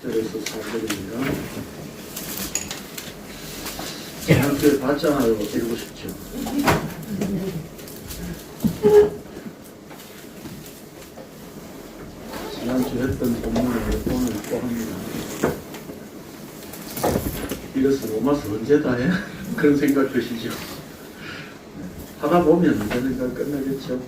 그래서 4절입니다. 지난주에 봤잖아요. 읽으십시오. 지난주에 했던 본문을 오늘 또 합니다. 이것은 로마서 언제 다 해? 그런 생각 드시죠? 하다 보면 언젠가 끝나겠죠?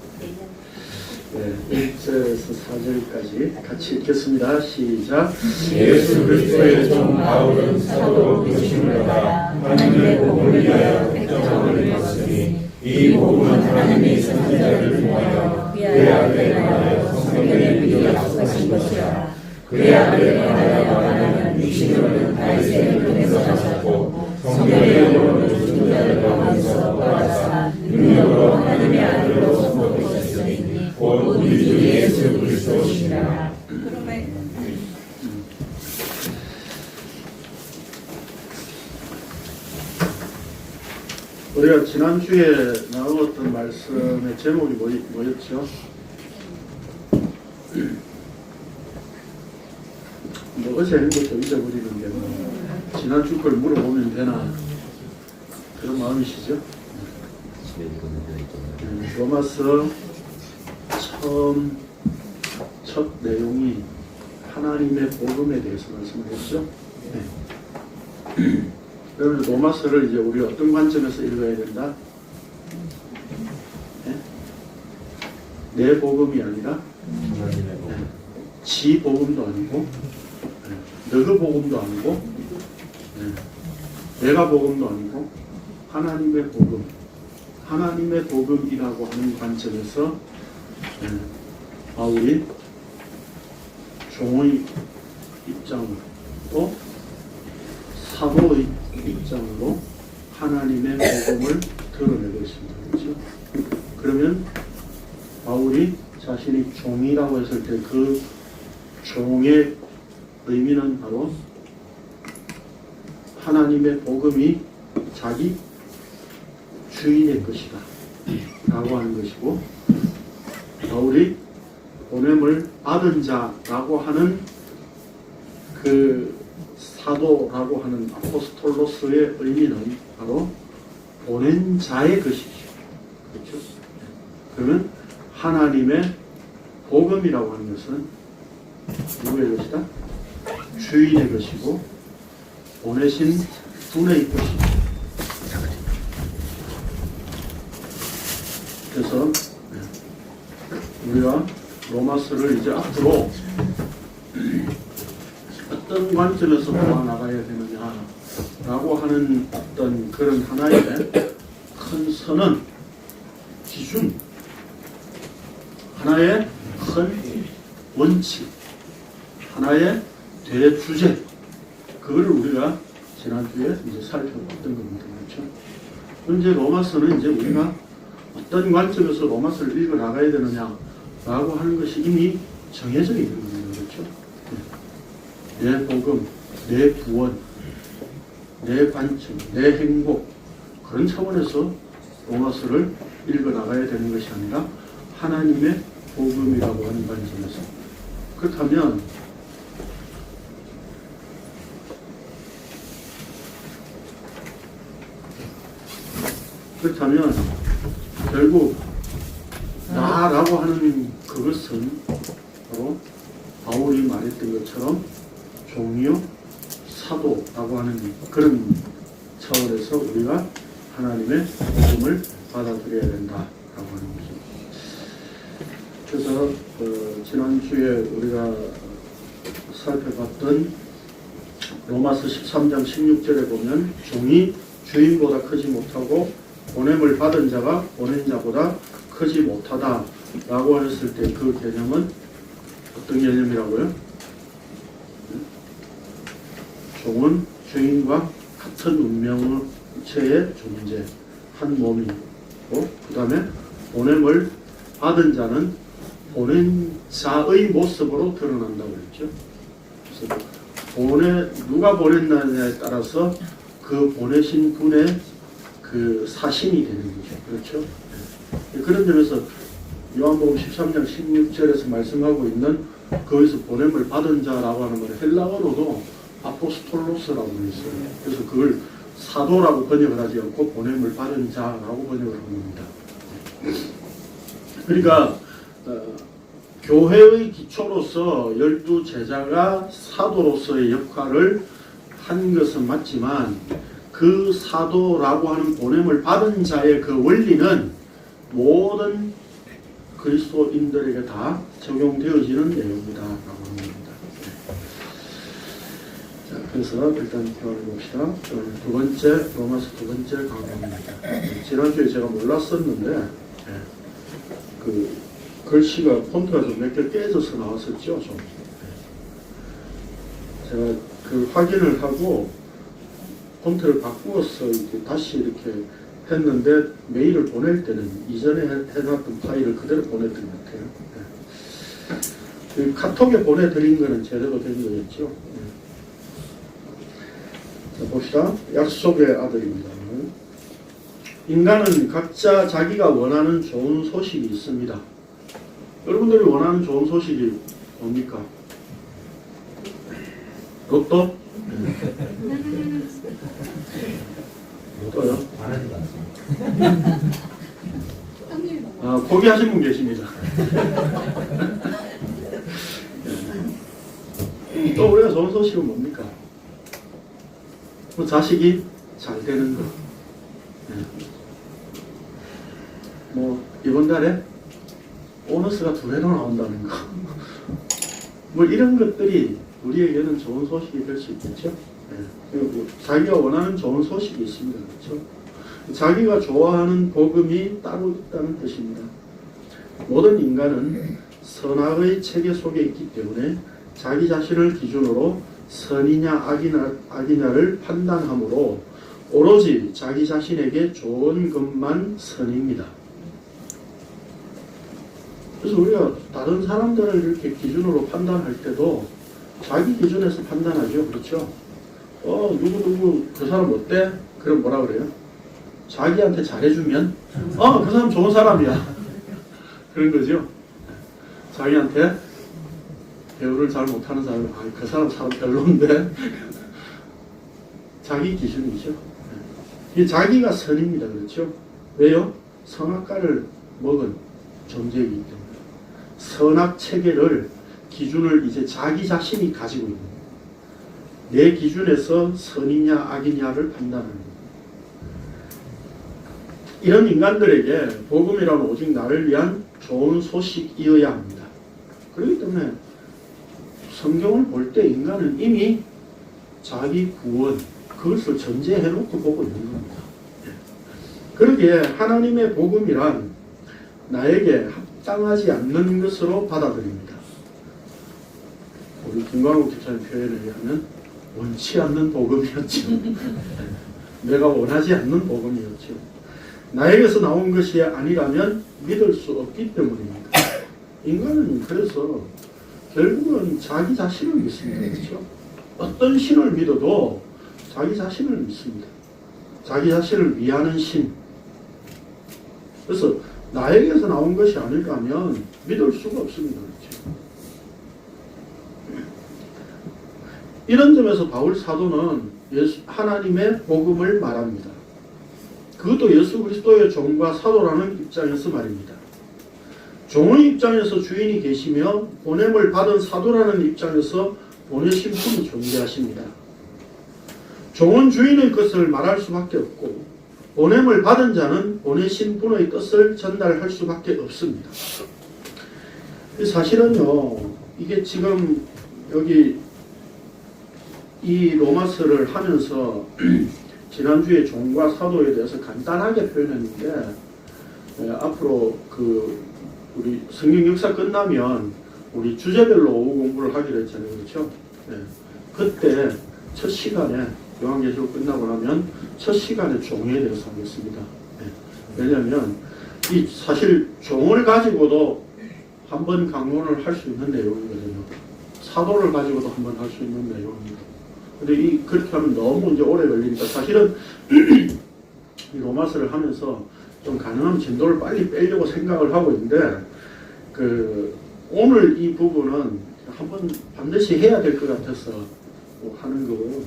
네, 1절에서 4절까지 같이 읽겠습니다. 시작. 예수 그리스도의 종 바울은 사도로 부르심을 받아 하나님의 복음을 위하여 백정을 입었으니 이 복음은 하나님의 선지자를 통하여 그의 아들에 관하여 성경에 미리 약속하신 것이라. 그의 아들에 관하여 말하면 육신으로는 다윗의 편에서 나셨고 성경의 영으로는 죽은 자를 가운데서 부활하사 능력으로 하나님의 아들로 선포되셨으니 곧 우리 주 예수 그리스도시니라. 우리가 지난주에 나누었던 말씀의 제목이 뭐였죠? 뭐 어제 한 것도 잊어버리는데 지난주 걸 물어보면 되나 그런 마음이시죠? 로마서 첫 내용이 하나님의 복음에 대해서 말씀하셨죠? 네. 그러면 로마서를 이제 우리 어떤 관점에서 읽어야 된다? 네? 내 복음이 아니라 지 복음도 아니고 너그 복음도 아니고 내가 복음도 아니고 하나님의 복음, 하나님의 복음이라고 하는 관점에서 바울이 종의 입장으로 또 사도의 입장으로 하나님의 복음을 드러내고 있습니다. 그렇죠? 그러면 바울이 자신이 종이라고 했을 때 그 종의 의미는 바로 하나님의 복음이 자기 주인의 것이다 라고 하는 것이고, 바울이 보냄을 받은 자라고 하는 그 사도라고 하는 아포스톨로스의 의미는 바로 보낸 자의 것이죠. 그렇죠? 그러면 하나님의 복음이라고 하는 것은 누구의 것이다? 주인의 것이고 보내신 분의 것이죠. 그래서 우리가 로마서를 이제 앞으로 어떤 관점에서 보아나가야 되느냐라고 하는 어떤 그런 하나의 큰 선언, 기준, 하나의 큰 원칙, 하나의 대주제, 그거를 우리가 지난주에 이제 살펴봤던 겁니다. 그렇죠? 현재 로마서는 이제 우리가 어떤 관점에서 로마서를 읽어 나가야 되느냐라고 하는 것이 이미 정해져 있는 겁니다. 그렇죠? 내 복음, 내 구원, 내 관점, 내 행복, 그런 차원에서 로마서를 읽어 나가야 되는 것이 아니라 하나님의 복음이라고 하는 관점에서. 그렇다면 결국 나라고 하는 그것은 바로 바울이 말했던 것처럼 종이요 사도라고 하는 그런 차원에서 우리가 하나님의 복음을 받아들여야 된다라고 하는 거죠. 그래서 지난주에 우리가 살펴봤던 로마서 13장 16절에 보면 종이 주인보다 크지 못하고 보냄을 받은 자가 보낸 자보다 크지 못하다라고 했을 때 그 개념은 어떤 개념이라고요? 종은 주인과 같은 운명체의 존재, 한 몸이고, 그 다음에 보냄을 받은 자는 보낸 자의 모습으로 드러난다고 했죠. 그래서 누가 보냈느냐에 따라서 그 보내신 분의 그 사신이 되는 거죠. 그렇죠? 그런 점에서 요한복음 13장 16절에서 말씀하고 있는 거기서 보냄을 받은 자라고 하는 건 헬라어로도 아포스톨로스라고 있어요. 그래서 그걸 사도라고 번역을 하지 않고 보냄을 받은 자라고 번역을 한 겁니다. 그러니까 교회의 기초로서 12제자가 사도로서의 역할을 한 것은 맞지만 그 사도라고 하는 보냄을 받은 자의 그 원리는 모든 그리스도인들에게 다 적용되어지는 내용이다라고 합니다. 자, 그래서 일단 대화해 봅시다. 두 번째 로마서 두 번째 강의입니다. 지난주에 제가 몰랐었는데 그 글씨가 폰트가 좀 몇 개 깨져서 나왔었죠. 좀. 제가 그 확인을 하고 폰트를 바꾸어서 이렇게 다시 이렇게 했는데 메일을 보낼 때는 이전에 해놨던 파일을 그대로 보냈던 것 같아요. 그 카톡에 보내드린 거는 제대로 된 거였죠. 자, 봅시다. 약속의 아들입니다. 인간은 각자 자기가 원하는 좋은 소식이 있습니다. 여러분들이 원하는 좋은 소식이 뭡니까? 로또? 또요? 바라지도 않습니다. 아, 포기하신 분 계십니다. 또 우리가 좋은 소식은 뭡니까? 뭐 자식이 잘 되는 거. 뭐 이번 달에 보너스가 2배로 나온다는 거. 뭐 이런 것들이 우리에게는 좋은 소식이 될 수 있겠죠. 그리고 자기가 원하는 좋은 소식이 있습니다. 그렇죠? 자기가 좋아하는 복음이 따로 있다는 뜻입니다. 모든 인간은 선악의 체계 속에 있기 때문에 자기 자신을 기준으로 선이냐 악이냐를 판단하므로 오로지 자기 자신에게 좋은 것만 선입니다. 그래서 우리가 다른 사람들을 이렇게 기준으로 판단할 때도 자기 기준에서 판단하죠. 그렇죠? 누구 그 사람 어때? 그럼 뭐라 그래요? 자기한테 잘해주면 그 사람 좋은 사람이야. 그런 거죠. 자기한테 대우를 잘 못하는 사람, 그 사람 별로인데. 자기 기준이죠. 이 자기가 선입니다. 그렇죠? 왜요? 성악과를 먹은 존재이기 때문에 선악 체계를 기준을 이제 자기 자신이 가지고 있는 거예요. 내 기준에서 선이냐 악이냐를 판단하는 거예요. 이런 인간들에게 복음이란 오직 나를 위한 좋은 소식이어야 합니다. 그렇기 때문에 성경을 볼 때 인간은 이미 자기 구원, 그것을 전제해놓고 보고 있는 겁니다. 그러기에 하나님의 복음이란 나에게 합당하지 않는 것으로 받아들입니다. 우리 김광욱 집사님 표현에 의하면 원치 않는 복음이었죠. 내가 원하지 않는 복음이었죠. 나에게서 나온 것이 아니라면 믿을 수 없기 때문입니다. 인간은 그래서 결국은 자기 자신을 믿습니다. 그렇죠? 어떤 신을 믿어도 자기 자신을 믿습니다. 자기 자신을 위하는 신. 그래서 나에게서 나온 것이 아닐까면 믿을 수가 없습니다. 그렇죠? 이런 점에서 바울 사도는 하나님의 복음을 말합니다. 그것도 예수 그리스도의 종과 사도라는 입장에서 말입니다. 종의 입장에서 주인이 계시며 보냄을 받은 사도라는 입장에서 보내신 분이 존재하십니다. 종은 주인의 것을 말할 수밖에 없고 보냄을 받은 자는 보내신 분의 뜻을 전달할 수밖에 없습니다. 사실은요, 이게 지금 여기 이 로마서를 하면서 지난주에 종과 사도에 대해서 간단하게 표현했는데 앞으로 우리 성경 역사 끝나면 우리 주제별로 오후 공부를 하기로 했잖아요. 그렇죠? 그때 첫 시간에 요한계시록 끝나고 나면 첫 시간에 종에 대해서 하겠습니다. 왜냐하면 이 사실 종을 가지고도 한번 강론을 할 수 있는 내용이거든요. 사도를 가지고도 한번 할 수 있는 내용입니다. 근데 그렇게 하면 너무 이제 오래 걸리니까 사실은 이 로마서를 하면서 좀 가능한 진도를 빨리 빼려고 생각을 하고 있는데 오늘 이 부분은 한번 반드시 해야 될 것 같아서 하는 거고,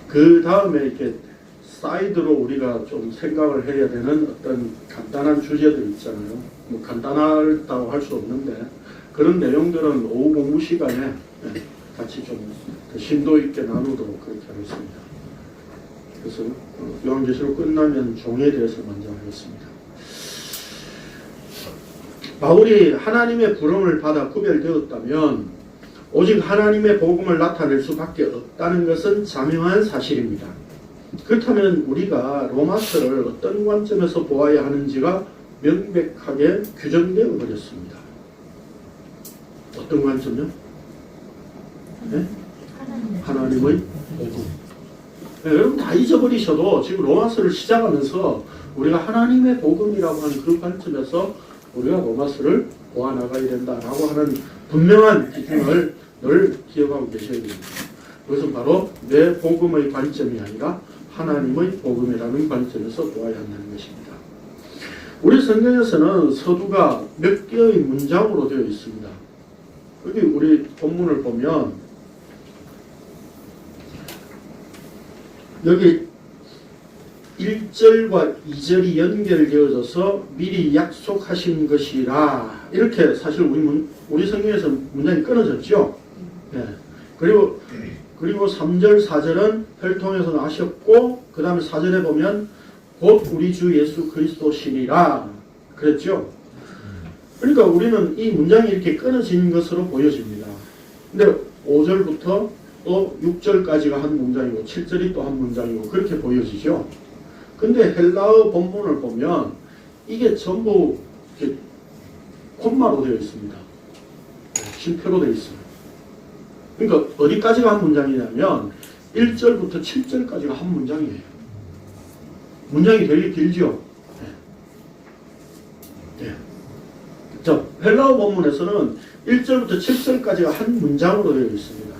그 다음에 이렇게 사이드로 우리가 좀 생각을 해야 되는 어떤 간단한 주제들 있잖아요. 뭐 간단하다고 할 수 없는데 그런 내용들은 오후 공부 시간에 같이 좀 심도 있게 나누도록 그렇게 하겠습니다. 그래서 요한계시록 끝나면 종에 대해서 먼저 하겠습니다. 바울이 하나님의 부름을 받아 구별되었다면 오직 하나님의 복음을 나타낼 수밖에 없다는 것은 자명한 사실입니다. 그렇다면 우리가 로마서를 어떤 관점에서 보아야 하는지가 명백하게 규정되어 버렸습니다. 어떤 관점요? 네? 하나님의 복음. 네, 여러분 다 잊어버리셔도 지금 로마서를 시작하면서 우리가 하나님의 복음이라고 하는 그 관점에서 우리가 로마서를 보아나가야 된다라고 하는 분명한 기준을 늘 기억하고 계셔야 됩니다. 그것은 바로 내 복음의 관점이 아니라 하나님의 복음이라는 관점에서 보아야 한다는 것입니다. 우리 성경에서는 서두가 몇 개의 문장으로 되어 있습니다. 여기 우리 본문을 보면 여기 1절과 2절이 연결되어져서 미리 약속하신 것이라 이렇게 사실 우리 성경에서 문장이 끊어졌죠. 네. 그리고 3절, 4절은 혈통에서 나셨고 그 다음에 4절에 보면 곧 우리 주 예수 그리스도시니라 그랬죠. 그러니까 우리는 이 문장이 이렇게 끊어진 것으로 보여집니다. 근데 5절부터 또 6절까지가 한 문장이고 7절이 또 한 문장이고 그렇게 보여지죠. 근데 헬라어 본문을 보면 이게 전부 이렇게 콤마로 되어 있습니다. 쉼표로 되어 있어요. 그러니까 어디까지가 한 문장이냐면 1절부터 7절까지가 한 문장이에요. 문장이 되게 길죠. 네. 자, 헬라어 본문에서는 1절부터 7절까지가 한 문장으로 되어 있습니다.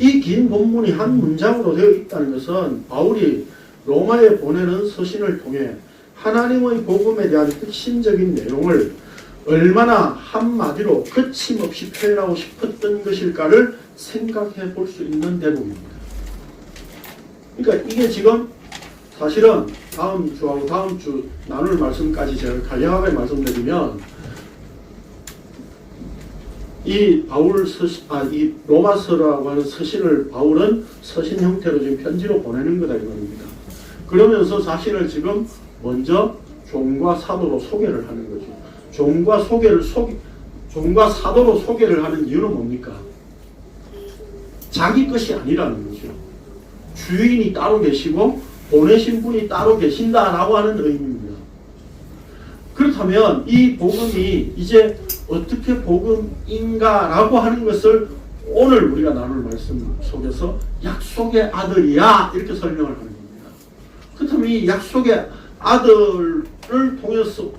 이 긴 본문이 한 문장으로 되어 있다는 것은 바울이 로마에 보내는 서신을 통해 하나님의 복음에 대한 핵심적인 내용을 얼마나 한마디로 거침없이 표현하고 싶었던 것일까를 생각해 볼 수 있는 대목입니다. 그러니까 이게 지금 사실은 다음 주하고 다음 주 나눌 말씀까지 제가 간략하게 말씀드리면 이 로마서라고 하는 서신을 바울은 서신 형태로 지금 편지로 보내는 거다 이 말입니다. 그러면서 자신을 지금 먼저 종과 사도로 소개를 하는 거죠. 종과 사도로 소개를 하는 이유는 뭡니까? 자기 것이 아니라는 거죠. 주인이 따로 계시고 보내신 분이 따로 계신다라고 하는 의미입니다. 그렇다면 이 복음이 이제 어떻게 복음인가라고 하는 것을 오늘 우리가 나눌 말씀 속에서 약속의 아들이야 이렇게 설명을 하는 겁니다. 그렇다면 이 약속의 아들을 통해서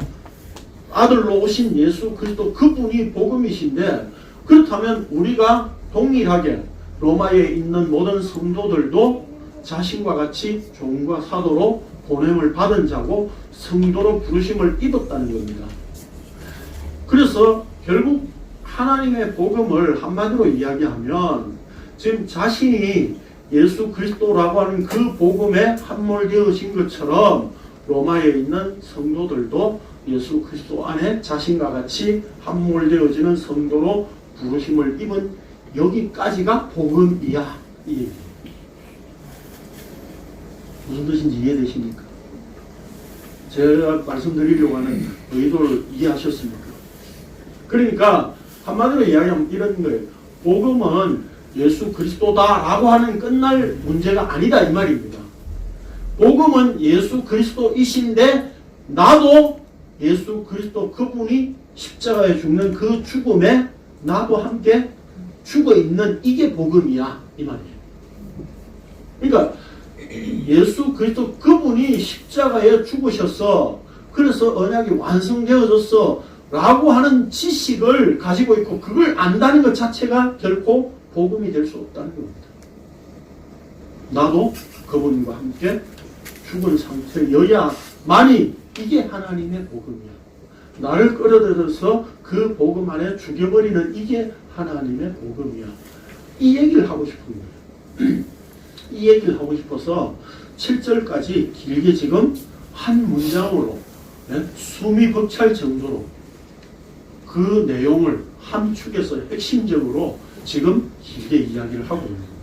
아들로 오신 예수 그리스도 그분이 복음이신데 그렇다면 우리가 동일하게 로마에 있는 모든 성도들도 자신과 같이 종과 사도로 보냄을 받은 자고 성도로 부르심을 입었다는 겁니다. 그래서 결국 하나님의 복음을 한마디로 이야기하면 지금 자신이 예수 그리스도라고 하는 그 복음에 함몰되어진 것처럼 로마에 있는 성도들도 예수 그리스도 안에 자신과 같이 함몰되어지는 성도로 부르심을 입은 여기까지가 복음이야. 이 얘기. 무슨 뜻인지 이해되십니까? 제가 말씀드리려고 하는 의도를 이해하셨습니까? 그러니까 한마디로 이야기하면 이런 거예요. 복음은 예수 그리스도다라고 하는 끝날 문제가 아니다 이 말입니다. 복음은 예수 그리스도이신데 나도 예수 그리스도 그분이 십자가에 죽는 그 죽음에 나도 함께 죽어 있는 이게 복음이야 이 말이에요. 그러니까 예수 그리스도 그분이 십자가에 죽으셨어. 그래서 언약이 완성되어졌어 라고 하는 지식을 가지고 있고 그걸 안다는 것 자체가 결코 복음이 될 수 없다는 겁니다. 나도 그분과 함께 죽은 상태여야만이 이게 하나님의 복음이야. 나를 끌어들여서 그 복음 안에 죽여버리는 이게 하나님의 복음이야. 이 얘기를 하고 싶은 거예요. 이 얘기를 하고 싶어서 7절까지 길게 지금 한 문장으로 숨이 벅찰 정도로 그 내용을 함축해서 핵심적으로 지금 길게 이야기를 하고 있는 겁니다.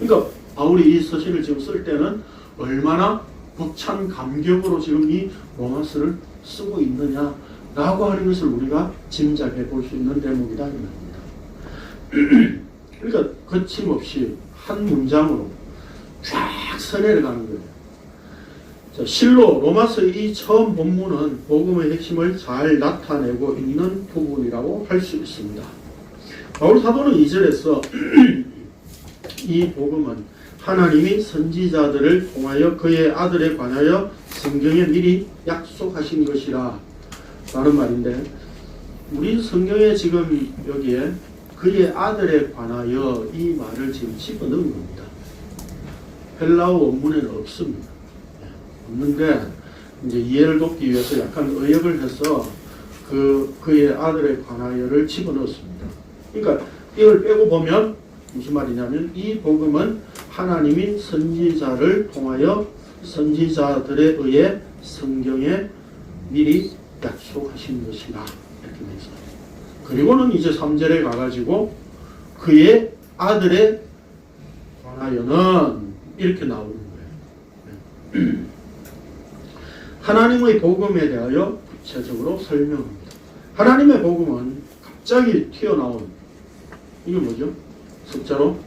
그러니까 바울이 이 서신을 지금 쓸 때는 얼마나 벅찬 감격으로 지금 이 로마서를 쓰고 있느냐라고 하는 것을 우리가 짐작해 볼 수 있는 대목이다 이 말입니다. 그러니까 거침없이 한 문장으로 쫙 서내려가는 거예요. 자, 실로 로마서의 이 처음 본문은 복음의 핵심을 잘 나타내고 있는 부분이라고 할 수 있습니다. 바울 사도는 2절에서 이 복음은 하나님이 선지자들을 통하여 그의 아들에 관하여 성경에 미리 약속하신 것이라 라는 말인데, 우리 성경에 지금 여기에 그의 아들에 관하여 이 말을 지금 집어넣은 겁니다. 헬라어 원문에는 없습니다. 없는데 이제 이해를 돕기 위해서 약간 의역을 해서 그의 아들에 관하여를 집어넣었습니다. 그러니까 이걸 빼고 보면 무슨 말이냐면, 이 복음은 하나님이 선지자를 통하여 선지자들에 의해 성경에 미리 약속하신 것이다 이렇게 돼 있어요. 그리고는 이제 3절에 가가지고 그의 아들에 관하여는 이렇게 나오는 거예요. 하나님의 복음에 대하여 구체적으로 설명합니다. 하나님의 복음은 갑자기 튀어나온, 이게 뭐죠? 숫자로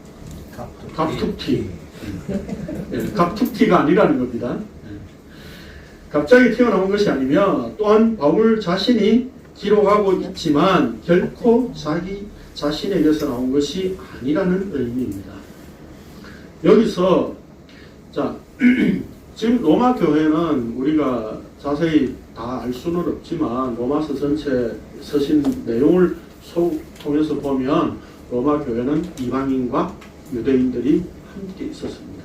갑툭튀. 갑툭튀가 아니라는 겁니다. 갑자기 튀어나온 것이 아니며, 또한 바울 자신이 기록하고 있지만 결코 자기 자신에게서 나온 것이 아니라는 의미입니다. 여기서 자 지금 로마 교회는 우리가 자세히 다 알 수는 없지만 로마서 전체 서신 내용을 통해서 보면 로마 교회는 이방인과 유대인들이 함께 있었습니다.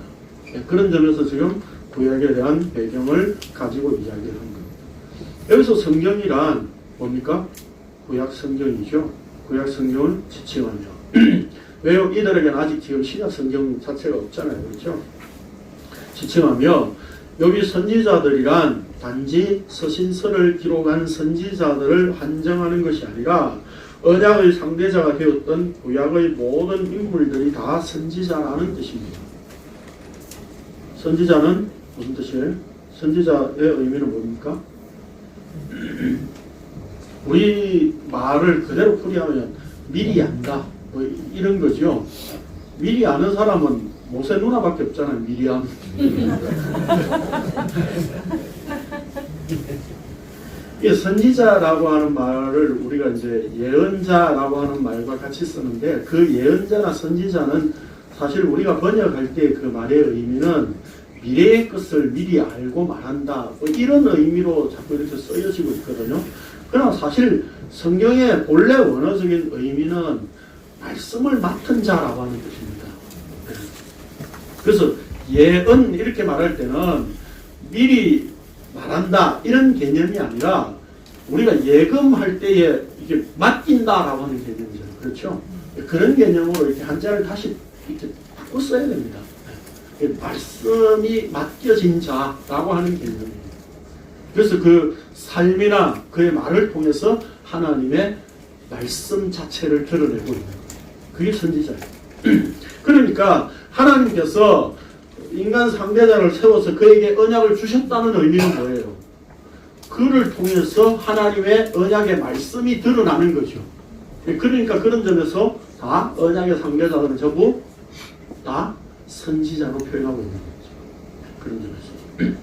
그런 점에서 지금 구약에 대한 배경을 가지고 이야기를 한 겁니다. 여기서 성경이란 뭡니까? 구약 성경이죠. 구약 성경을 지칭하며 왜요? 이들에게는 아직 지금 신약 성경 자체가 없잖아요. 그렇죠? 지칭하며, 여기 선지자들이란 단지 서신서를 기록한 선지자들을 한정하는 것이 아니라 언약의 상대자가 되었던 구약의 모든 인물들이 다 선지자라는 뜻입니다. 선지자는 무슨 뜻이에요? 선지자의 의미는 뭡니까? 우리 말을 그대로 풀이하면 미리 안다 뭐 이런 거죠. 미리 아는 사람은 모세 누나밖에 없잖아요. 미리암. 이 선지자라고 하는 말을 우리가 이제 예언자라고 하는 말과 같이 쓰는데, 그 예언자나 선지자는 사실 우리가 번역할 때 그 말의 의미는 미래의 것을 미리 알고 말한다 뭐 이런 의미로 자꾸 이렇게 쓰여지고 있거든요. 그러나 사실 성경의 본래 원어적인 의미는 말씀을 맡은 자라고 하는 뜻입니다. 그래서 예언 이렇게 말할 때는 미리 말한다 이런 개념이 아니라 우리가 예금할 때에 이게 맡긴다라고 하는 개념이잖아요. 그렇죠? 그런 개념으로 이렇게 한자를 다시 이렇게 바꿔 써야 됩니다. 말씀이 맡겨진 자라고 하는 개념이에요. 그래서 그 삶이나 그의 말을 통해서 하나님의 말씀 자체를 드러내고 있는 거예요. 그게 선지자예요. 그러니까 하나님께서 인간 상대자를 세워서 그에게 언약을 주셨다는 의미는 뭐예요? 그를 통해서 하나님의 언약의 말씀이 드러나는 거죠. 그러니까 그런 점에서 다 언약의 상대자들은 전부 다 선지자로 표현하고 있는 거죠. 그런 점에서.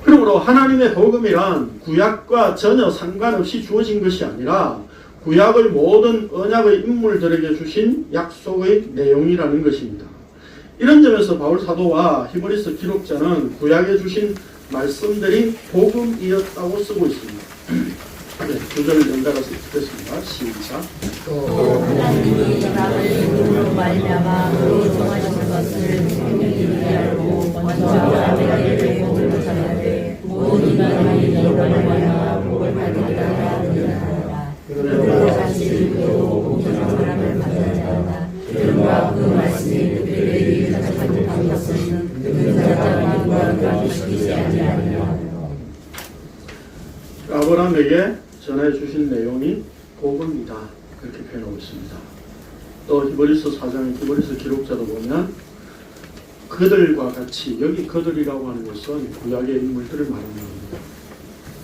그러므로 하나님의 복음이란 구약과 전혀 상관없이 주어진 것이 아니라 구약의 모든 언약의 인물들에게 주신 약속의 내용이라는 것입니다. 이런 점에서 바울 사도와 히브리서 기록자는 구약에 주신 말씀들이 복음이었다고 쓰고 있습니다. 네, 9절 연달아서 읽겠습니다. 시작. 또 하나님이 나를 이름으로 말미암아 그로 정하신 것을 분명히 알고 먼저 아벨에게 복을 전하되 모든 인간이 이로 말미암아 복을 받으리라 하느니라. 우리에게 전해 주신 내용이 복음이다. 그렇게 표현하고 있습니다. 또 히브리서 4장의 히브리서 기록자도 보면 그들과 같이, 여기 그들이라고 하는 것은 구약의 인물들을 말하는 겁니다.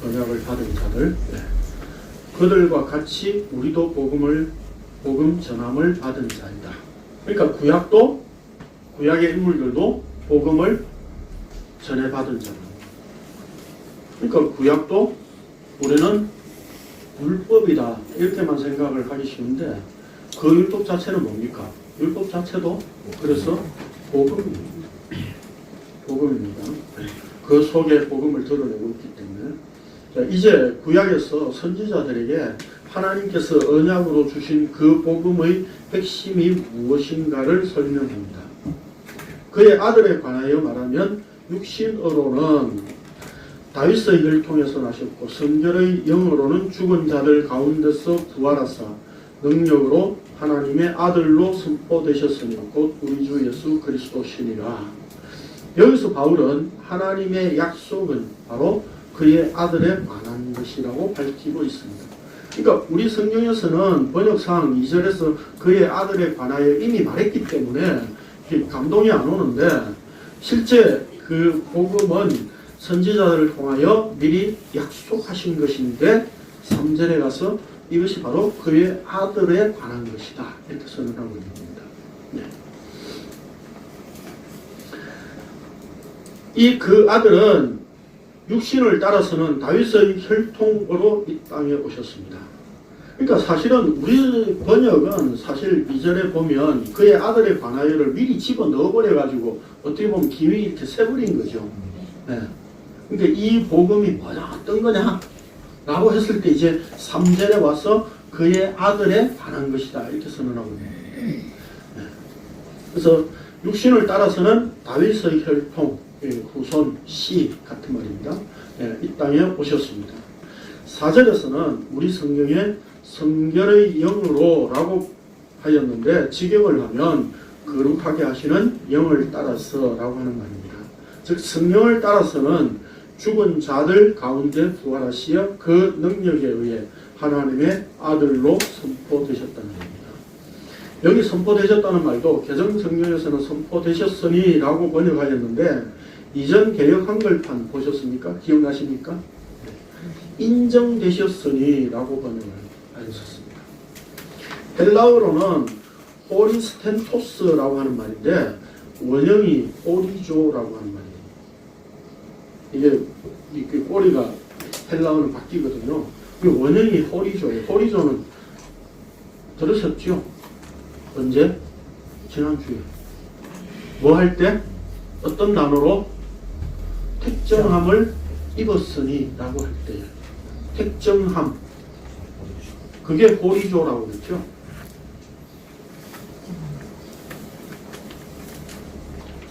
언약을 받은 자들. 네. 그들과 같이 우리도 복음 전함을 받은 자이다. 그러니까 구약의 인물들도 복음을 전해받은 자다. 그러니까 구약도 우리는 율법이다 이렇게만 생각을 하기 쉬운데 그 율법 자체는 뭡니까? 율법 자체도 그래서 복음입니다. 그 속에 복음을 드러내고 있기 때문에 자, 이제 구약에서 선지자들에게 하나님께서 언약으로 주신 그 복음의 핵심이 무엇인가를 설명합니다. 그의 아들에 관하여 말하면 육신으로는 다윗의 혈통에서 나셨고 성결의 영으로는 죽은 자들 가운데서 부활하사 능력으로 하나님의 아들로 선포되셨으니 곧 우리 주 예수 그리스도시니라. 여기서 바울은 하나님의 약속은 바로 그의 아들에 관한 것이라고 밝히고 있습니다. 그러니까 우리 성경에서는 번역상 2절에서 그의 아들에 관하여 이미 말했기 때문에 감동이 안 오는데 실제 그 복음은 선지자들을 통하여 미리 약속하신 것인데 3절에 가서 이것이 바로 그의 아들에 관한 것이다 이렇게 선언하고 있는 겁니다. 네. 이 그 아들은 육신을 따라서는 다윗의 혈통으로 이 땅에 오셨습니다. 그러니까 사실은 우리 번역은 사실 2절에 보면 그의 아들에 관하여를 미리 집어 넣어버려 가지고 어떻게 보면 기위 이렇게 세버린 거죠. 네. 그러니까 이 복음이 뭐냐 어떤 거냐 라고 했을 때 이제 3절에 와서 그의 아들에 관한 것이다 이렇게 선언하고 있습니다. 네. 그래서 육신을 따라서는 다윗의 혈통 후손 씨 같은 말입니다. 네, 이 땅에 오셨습니다. 4절에서는 우리 성경에 성결의 영으로 라고 하였는데 직역을 하면 거룩하게 하시는 영을 따라서 라고 하는 말입니다. 즉 성령을 따라서는 죽은 자들 가운데 부활하시어 그 능력에 의해 하나님의 아들로 선포되셨다는 겁니다. 여기 선포되셨다는 말도 개정 성경에서는 선포되셨으니 라고 번역하였는데 이전 개역 한글판 보셨습니까? 기억나십니까? 인정되셨으니 라고 번역을 하셨습니다. 헬라어로는 호리스텐토스라고 하는 말인데 원형이 호리조라고 하는 말이에요. 이게 꼬리가 헬라어는 바뀌거든요. 원형이 호리조예요. 호리조는 들으셨죠? 언제? 지난주에. 뭐 할 때? 어떤 단어로? 택정함을 입었으니 라고 할 때 택정함 그게 호리조라고 그랬죠.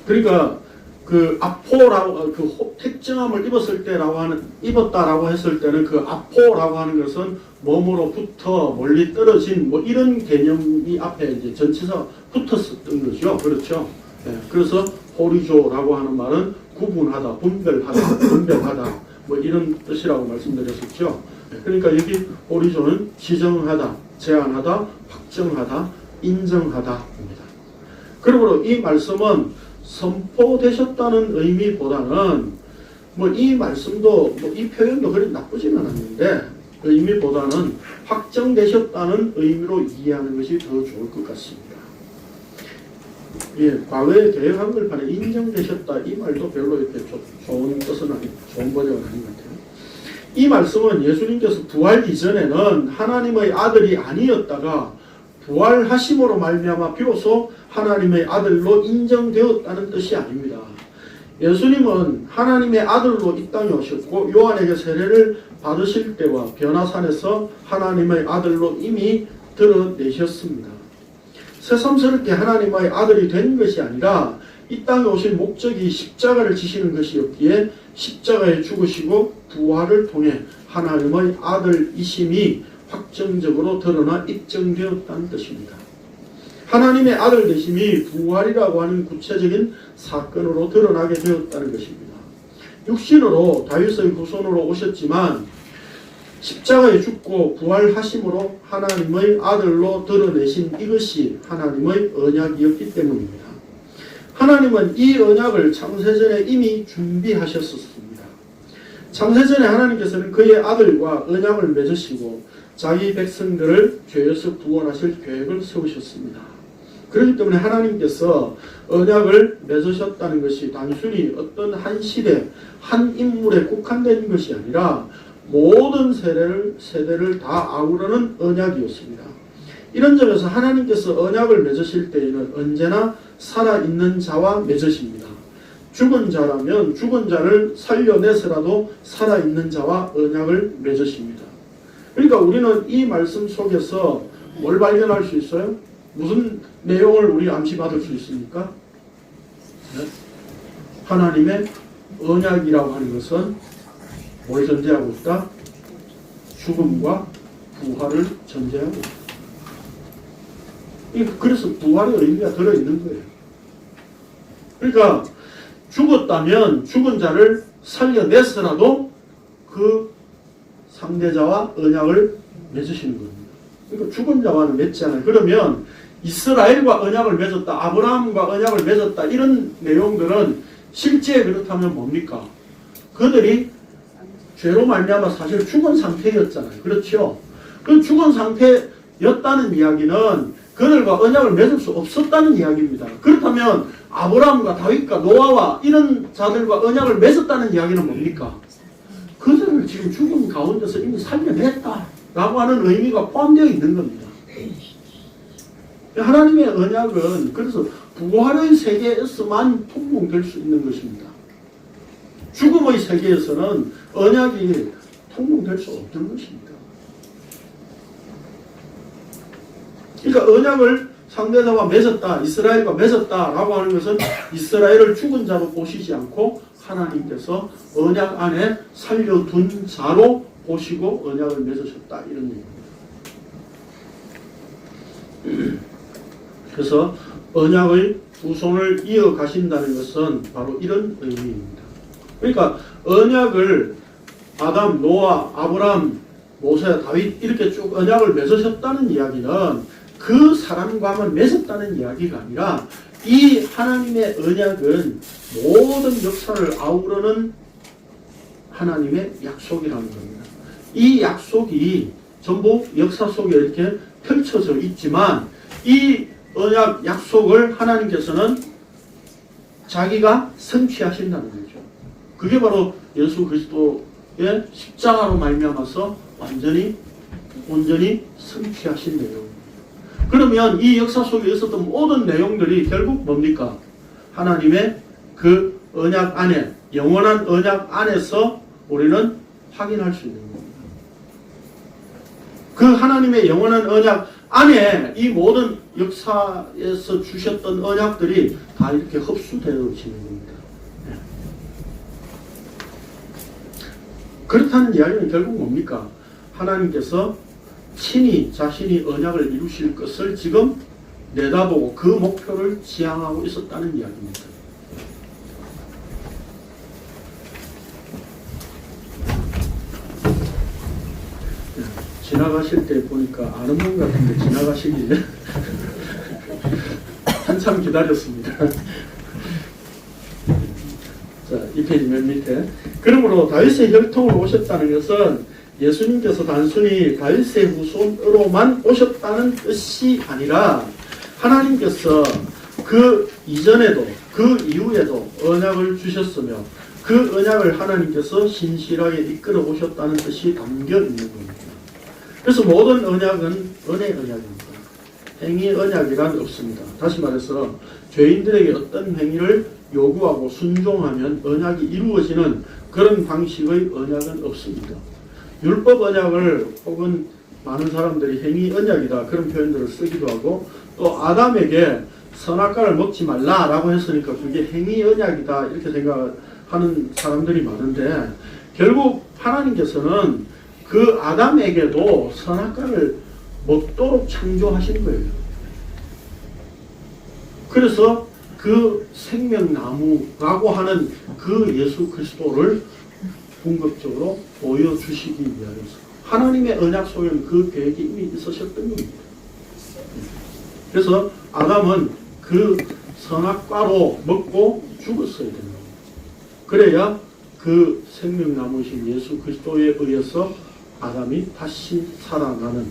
그러니까 그 아포라고 그 택정함을 입었을 때라고 하는 입었다라고 했을 때는 그 아포라고 하는 것은 몸으로부터 멀리 떨어진 뭐 이런 개념이 앞에 이제 전치사 붙었었던 거죠. 그렇죠. 네, 그래서 호리조라고 하는 말은 구분하다, 분별하다 뭐 이런 뜻이라고 말씀드렸었죠. 그러니까 여기 호리조는 지정하다, 제한하다, 확정하다, 인정하다입니다. 그러므로 이 말씀은 선포되셨다는 의미보다는 뭐 이 말씀도 뭐 이 표현도 그리 나쁘지는 않은데 그 의미보다는 확정되셨다는 의미로 이해하는 것이 더 좋을 것 같습니다. 예, 과거의 개역 한글판에 인정되셨다 이 말도 별로 이렇게 좋은 뜻은 아니, 좋은 번역은 아닌 것 같아요. 이 말씀은 예수님께서 부활 이전에는 하나님의 아들이 아니었다가 부활하심으로 말미암아 비로소 하나님의 아들로 인정되었다는 뜻이 아닙니다. 예수님은 하나님의 아들로 이 땅에 오셨고 요한에게 세례를 받으실 때와 변화산에서 하나님의 아들로 이미 드러내셨습니다. 새삼스럽게 하나님의 아들이 된 것이 아니라 이 땅에 오신 목적이 십자가를 지시는 것이었기에 십자가에 죽으시고 부활을 통해 하나님의 아들이심이 확정적으로 드러나 입증되었다는 뜻입니다. 하나님의 아들 되심이 부활이라고 하는 구체적인 사건으로 드러나게 되었다는 것입니다. 육신으로 다윗의 후손으로 오셨지만 십자가에 죽고 부활하심으로 하나님의 아들로 드러내신 이것이 하나님의 언약이었기 때문입니다. 하나님은 이 언약을 창세전에 이미 준비하셨었습니다. 창세전에 하나님께서는 그의 아들과 언약을 맺으시고 자기 백성들을 죄에서 구원하실 계획을 세우셨습니다. 그렇기 때문에 하나님께서 언약을 맺으셨다는 것이 단순히 어떤 한 시대, 한 인물에 국한된 것이 아니라 모든 세대를 다 아우르는 언약이었습니다. 이런 점에서 하나님께서 언약을 맺으실 때에는 언제나 살아있는 자와 맺으십니다. 죽은 자라면 죽은 자를 살려내서라도 살아있는 자와 언약을 맺으십니다. 그러니까 우리는 이 말씀 속에서 뭘 발견할 수 있어요? 무슨 내용을 우리 암시받을 수 있습니까? 네? 하나님의 언약이라고 하는 것은 뭘 전제하고 있다? 죽음과 부활을 전제하고 있다. 그래서 부활의 의미가 들어있는 거예요. 그러니까 죽었다면 죽은 자를 살려내서라도 그 상대자와 언약을 맺으시는 겁니다. 그러니까 죽은 자와는 맺지 않아요. 그러면 이스라엘과 언약을 맺었다, 아브라함과 언약을 맺었다, 이런 내용들은 실제 그렇다면 뭡니까? 그들이 죄로 말미암아 사실 죽은 상태였잖아요. 그렇죠? 그 죽은 상태였다는 이야기는 그들과 언약을 맺을 수 없었다는 이야기입니다. 그렇다면 아브라함과 다윗과 노아와 이런 자들과 언약을 맺었다는 이야기는 뭡니까? 그들을 지금 죽음 가운데서 이미 살려냈다라고 하는 의미가 포함되어 있는 겁니다. 하나님의 언약은 그래서 부활의 세계에서만 통용될 수 있는 것입니다. 죽음의 세계에서는 언약이 통용될 수 없는 것입니다. 그러니까 언약을 상대자와 맺었다, 이스라엘과 맺었다라고 하는 것은 이스라엘을 죽은 자로 보시지 않고 하나님께서 언약 안에 살려둔 자로 보시고 언약을 맺으셨다, 이런 얘기입니다. 그래서 언약의 후손을 이어가신다는 것은 바로 이런 의미입니다. 그러니까 언약을 아담, 노아, 아브라함, 모세, 다윗 이렇게 쭉 언약을 맺으셨다는 이야기는 그 사람과만 맺었다는 이야기가 아니라 이 하나님의 언약은 모든 역사를 아우르는 하나님의 약속이라는 겁니다. 이 약속이 전부 역사 속에 이렇게 펼쳐져 있지만 이 언약 약속을 하나님께서는 자기가 성취하신다는 거죠. 그게 바로 예수 그리스도의 십자가로 말미암아서 온전히 성취하신 내용입니다. 그러면 이 역사 속에 있었던 모든 내용들이 결국 뭡니까? 하나님의 그 언약 안에, 영원한 언약 안에서 우리는 확인할 수 있는 겁니다. 그 하나님의 영원한 언약 안에 이 모든 역사에서 주셨던 언약들이 다 이렇게 흡수되어지는 겁니다. 그렇다는 이야기는 결국 뭡니까? 하나님께서 친히 자신이 언약을 이루실 것을 지금 내다보고 그 목표를 지향하고 있었다는 이야기입니다. 지나가실 때 보니까 아는 분 같은데 지나가시길래 한참 기다렸습니다. 자, 이 페이지 맨 밑에. 그러므로 다윗의 혈통으로 오셨다는 것은 예수님께서 단순히 다윗의 후손으로만 오셨다는 뜻이 아니라 하나님께서 그 이전에도 그 이후에도 언약을 주셨으며 그 언약을 하나님께서 신실하게 이끌어 오셨다는 뜻이 담겨 있는 겁니다. 그래서 모든 언약은 은혜 언약입니다. 행위 언약이란 없습니다. 다시 말해서 죄인들에게 어떤 행위를 요구하고 순종하면 언약이 이루어지는 그런 방식의 언약은 없습니다. 율법 언약을 혹은 많은 사람들이 행위 언약이다 그런 표현들을 쓰기도 하고 또 아담에게 선악과를 먹지 말라라고 했으니까 그게 행위 언약이다 이렇게 생각하는 사람들이 많은데 결국 하나님께서는 그 아담에게도 선악과를 먹도록 창조하신 거예요. 그래서 그 생명나무라고 하는 그 예수 그리스도를 궁극적으로 보여주시기 위하여서 하나님의 언약 속에는 그 계획이 이미 있으셨던 겁니다. 그래서 아담은 그 선악과로 먹고 죽었어야 되는 겁니다. 그래야 그 생명나무신 예수 그리스도에 의해서 아담이 다시 살아나는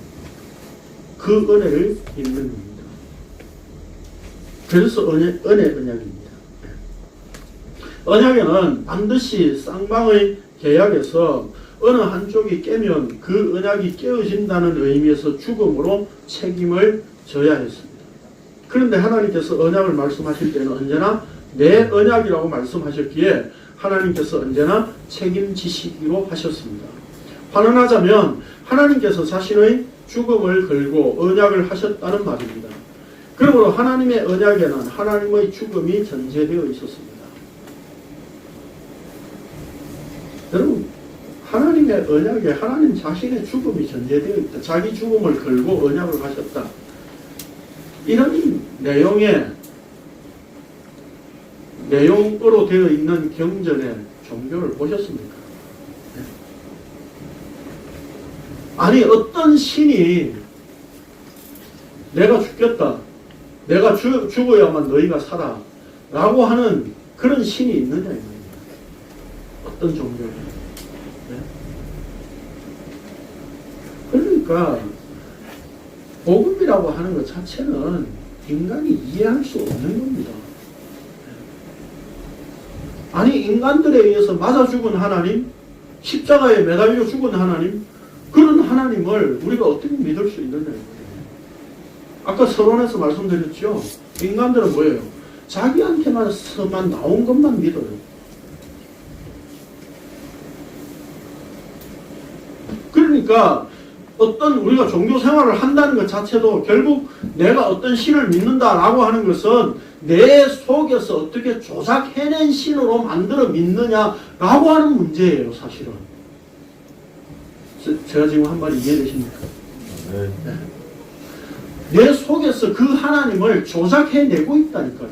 그 은혜를 입는 겁니다. 그래서 언약입니다. 언약에는 반드시 쌍방의 계약에서 어느 한쪽이 깨면 그 언약이 깨어진다는 의미에서 죽음으로 책임을 져야 했습니다. 그런데 하나님께서 언약을 말씀하실 때는 언제나 내 언약이라고 말씀하셨기에 하나님께서 언제나 책임지시기로 하셨습니다. 환원하자면 하나님께서 자신의 죽음을 걸고 언약을 하셨다는 말입니다. 그러므로 하나님의 언약에는 하나님의 죽음이 전제되어 있었습니다. 여러분, 하나님의 언약에 하나님 자신의 죽음이 전제되어 있다. 자기 죽음을 걸고 언약을 하셨다. 이런 내용으로 되어 있는 경전의 종교를 보셨습니까? 아니, 어떤 신이 내가 죽겠다, 내가 죽어야만 너희가 살아 라고 하는 그런 신이 있느냐 이 말입니다. 어떤 종교에. 그러니까 복음이라고 하는 것 자체는 인간이 이해할 수 없는 겁니다. 아니, 인간들에 의해서 맞아 죽은 하나님, 십자가에 매달려 죽은 하나님, 그런 하나님을 우리가 어떻게 믿을 수 있느냐. 아까 서론에서 말씀드렸죠. 인간들은 뭐예요? 자기한테만 나온 것만 믿어요. 그러니까 어떤 우리가 종교 생활을 한다는 것 자체도 결국 내가 어떤 신을 믿는다라고 하는 것은 내 속에서 어떻게 조작해낸 신으로 만들어 믿느냐라고 하는 문제예요, 사실은. 제가 지금 한 말이 이해되십니까? 네. 내 속에서 그 하나님을 조작해내고 있다니까요.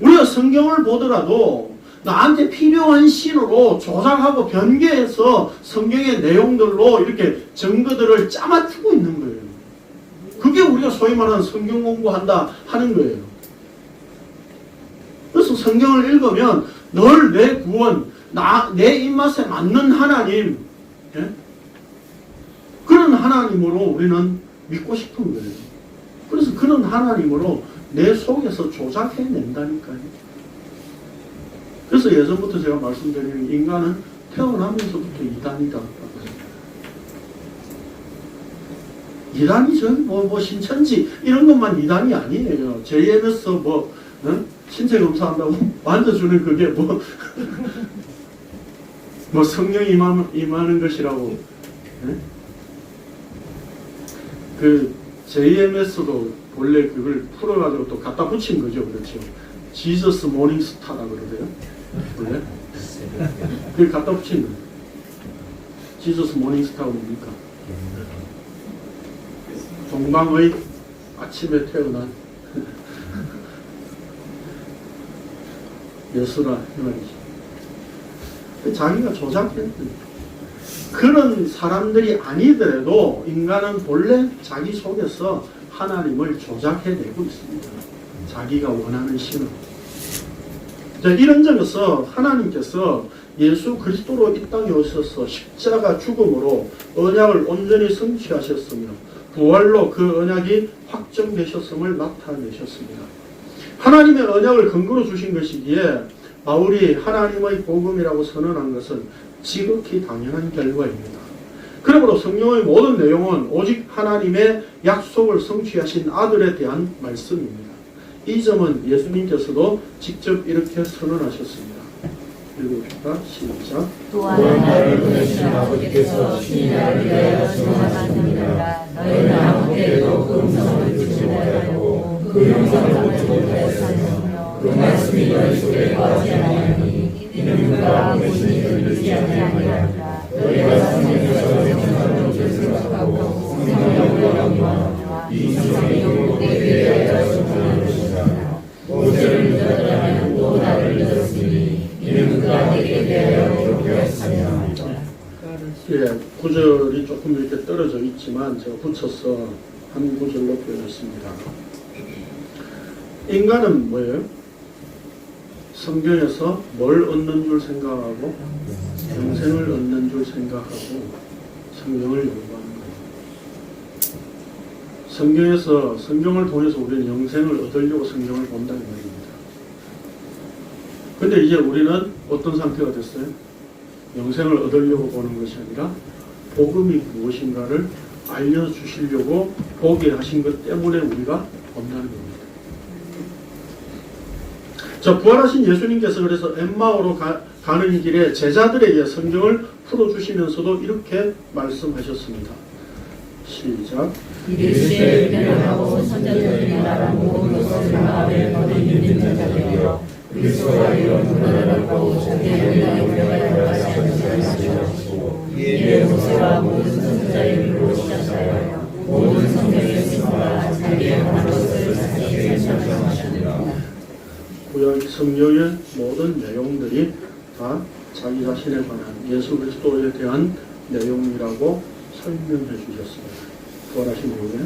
우리가 성경을 보더라도 나한테 필요한 신으로 조작하고 변개해서 성경의 내용들로 이렇게 증거들을 짜맞추고 있는 거예요. 그게 우리가 소위 말하는 성경 공부한다 하는 거예요. 그래서 성경을 읽으면 늘 내 구원, 내 입맛에 맞는 하나님, 예? 그런 하나님으로 우리는 믿고 싶은 거예요. 그래서 그런 하나님으로 내 속에서 조작해낸다니까요. 그래서 예전부터 제가 말씀드리는 인간은 태어나면서부터 이단이다. 이단이 뭐 신천지 이런 것만 이단이 아니에요. JMS 신체 검사한다고 만져주는 그게 뭐 성령이 임하는 것이라고. 네? 그 JMS도 원래 그걸 풀어가지고 또 갖다 붙인 거죠. 그렇죠. 지저스 모닝스타라 그러대요. 원래? 그걸 갖다 붙인 거예요. 지저스 모닝스타가 뭡니까? 동방의 아침에 태어난 예수라 이 말이죠. 자기가 조작했던 그런 사람들이 아니더라도 인간은 본래 자기 속에서 하나님을 조작해내고 있습니다. 자기가 원하는 신으로. 자, 이런 점에서 하나님께서 예수 그리스도로 이 땅에 오셔서 십자가 죽음으로 언약을 온전히 성취하셨으며 부활로 그 언약이 확정되셨음을 나타내셨습니다. 하나님의 언약을 근거로 주신 것이기에 바울이 하나님의 복음이라고 선언한 것은 지극히 당연한 결과입니다. 그러므로 성경의 모든 내용은 오직 하나님의 약속을 성취하신 아들에 대한 말씀입니다. 이 점은 예수님께서도 직접 이렇게 선언하셨습니다. 읽어봅시다. 시작. 또한 나를 보내신 아버지께서 친히 나를 위하여 증언하셨느니라. 너희는 아무 때에도 그 음성을 듣지 못하였고 그 영상을 보지 못하였으며 그 말씀이 너희 속에 거하지 아니하니 이는 그가 보내신 이를 믿지 아니하니라. 너희가 성령에서 영상으로 죄를 받고 성령으로 영원하노라. 이 성령이 우리에 대하여 증언하는 것이라. 모세를 믿었더라면 또 나를 믿었으니 이는 그가 내게 대하여 기록하였으며. 예, 구절이 좀 조금 이렇게 떨어져 있지만 제가 붙여서 한 구절로 표현했습니다. 인간은 뭐예요? 성경에서 뭘 얻는 줄 생각하고 영생을 얻는 줄 생각하고 성경을 연구하는 거예요. 성경에서 성경을 통해서 우리는 영생을 얻으려고 성경을 본다는 말입니다. 근데 이제 우리는 어떤 상태가 됐어요? 영생을 얻으려고 보는 것이 아니라 복음이 무엇인가를 알려주시려고 보게 하신 것 때문에 우리가 본다는 겁니다. 자, 부활하신 예수님께서 그래서 엠마오로 가는 길에 제자들에게 성경을 풀어주시면서도 이렇게 말씀하셨습니다. 시작. 이르시되 변화하고 선자들이 말한 모든 것을 마음에 거둔 믿는 자들이여 그리스도가 이런 분을 하고 자기의 영광을 말씀하시고 이에 모세와 모든 선지자의 글로 시작하여 모든 성경의 말씀과 자기의 말한 것을 자세히 설명하시니라. 구약 성경의 모든 내용들이 다 자기 자신에 관한 예수 그리스도에 대한 내용이라고 설명해 주셨습니다. 부활하신 이후에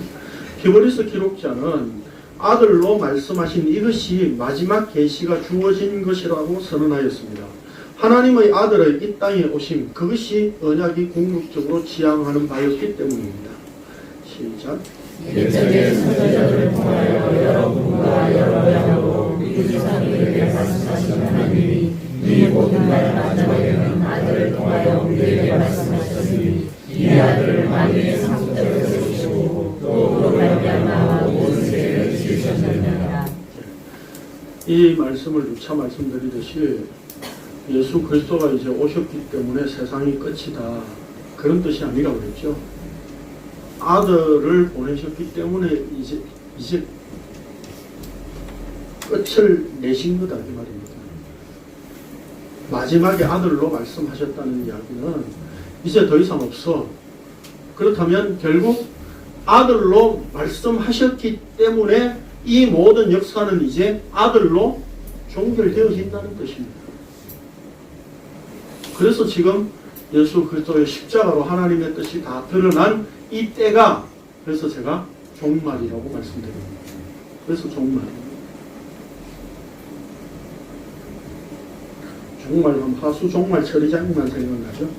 히브리서 기록자는 아들로 말씀하신 이것이 마지막 계시가 주어진 것이라고 선언하였습니다. 하나님의 아들의 이 땅에 오심, 그것이 언약이 궁극적으로 지향하는 바였기 때문입니다. 시작. 옛적의 선지자들을 통하여 여러분과 여러 양으로 우리 조상들에게 말씀하신 하나님이 이 모든 날 마지막에는 아들을 통하여 우리에게 말씀하셨으니 이 아들을 만유의 상속자로 세우시고 또 그로 말미암아 모든 세계를 지으셨느니라. 이 말씀을 누차 말씀드리듯이 예수 그리스도가 이제 오셨기 때문에 세상이 끝이다, 그런 뜻이 아니라고 그랬죠. 아들을 보내셨기 때문에 이제 끝을 내신 거다, 이 말입니다. 마지막에 아들로 말씀하셨다는 이야기는 이제 더 이상 없어. 그렇다면 결국 아들로 말씀하셨기 때문에 이 모든 역사는 이제 아들로 종결되어진다는 뜻입니다. 그래서 지금 예수 그리스도의 십자가로 하나님의 뜻이 다 드러난 이 때가, 그래서 제가 종말이라고 말씀드립니다. 그래서 종말. 종말하면 하수 종말 처리장만 생각나죠?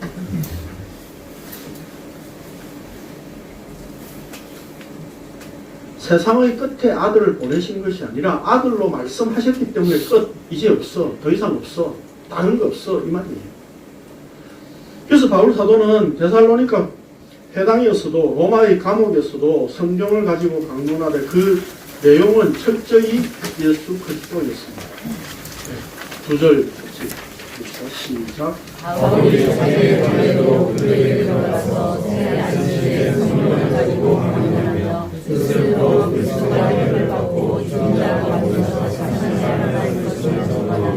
세상의 끝에 아들을 보내신 것이 아니라 아들로 말씀하셨기 때문에 끝, 이제 없어, 더 이상 없어, 다른 거 없어, 이 말이에요. 그래서 바울 사도는 데살로니가 회당이었어도 로마의 감옥에서도 성경을 가지고 강론하되 그 내용은 철저히 예수 그리스도였습니다. 두 절 시작. 바울이 자기의 전에도 그들에게 들어가서 새 안식일에 성령을 가지고 강론하며 스스로 그리스도가 혈을 받고 죽은 자 가운데서 사는 사람을 것을 전하고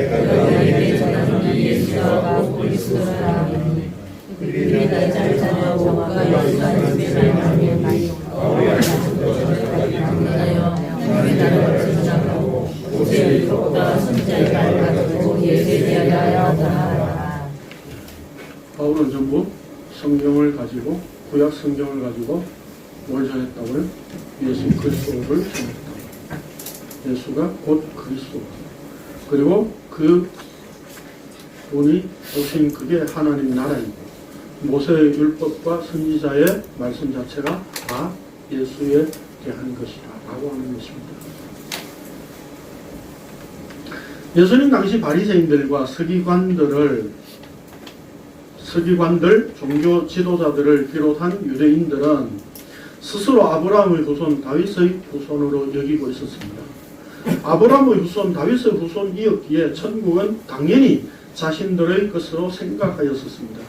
너희에게 전하는 이 예수가 곧 그리스도라. 그들이 날짜를 잡아 저와 예수가 집에 나가며 바울이 안식일로 강론하여 하나님의 나라를 전하고 오직 율법과 선지자의 말을 가지고 예배하여 하더라. 바울은 전부 성경을 가지고, 구약 성경을 가지고 뭘 전했다고요? 예수 그리스도를 전했다. 예수가 곧 그리스도. 그리고 그 분이 오신 그게 하나님 나라이고, 모세의 율법과 선지자의 말씀 자체가 다 예수에 대한 것이다 라고 하는 것입니다. 예수님 당시 바리새인들과 서기관들, 종교 지도자들을 비롯한 유대인들은 스스로 아브라함의 후손 다윗의 후손으로 여기고 있었습니다. 아브라함의 후손 다윗의 후손이었기에 천국은 당연히 자신들의 것으로 생각하였었습니다.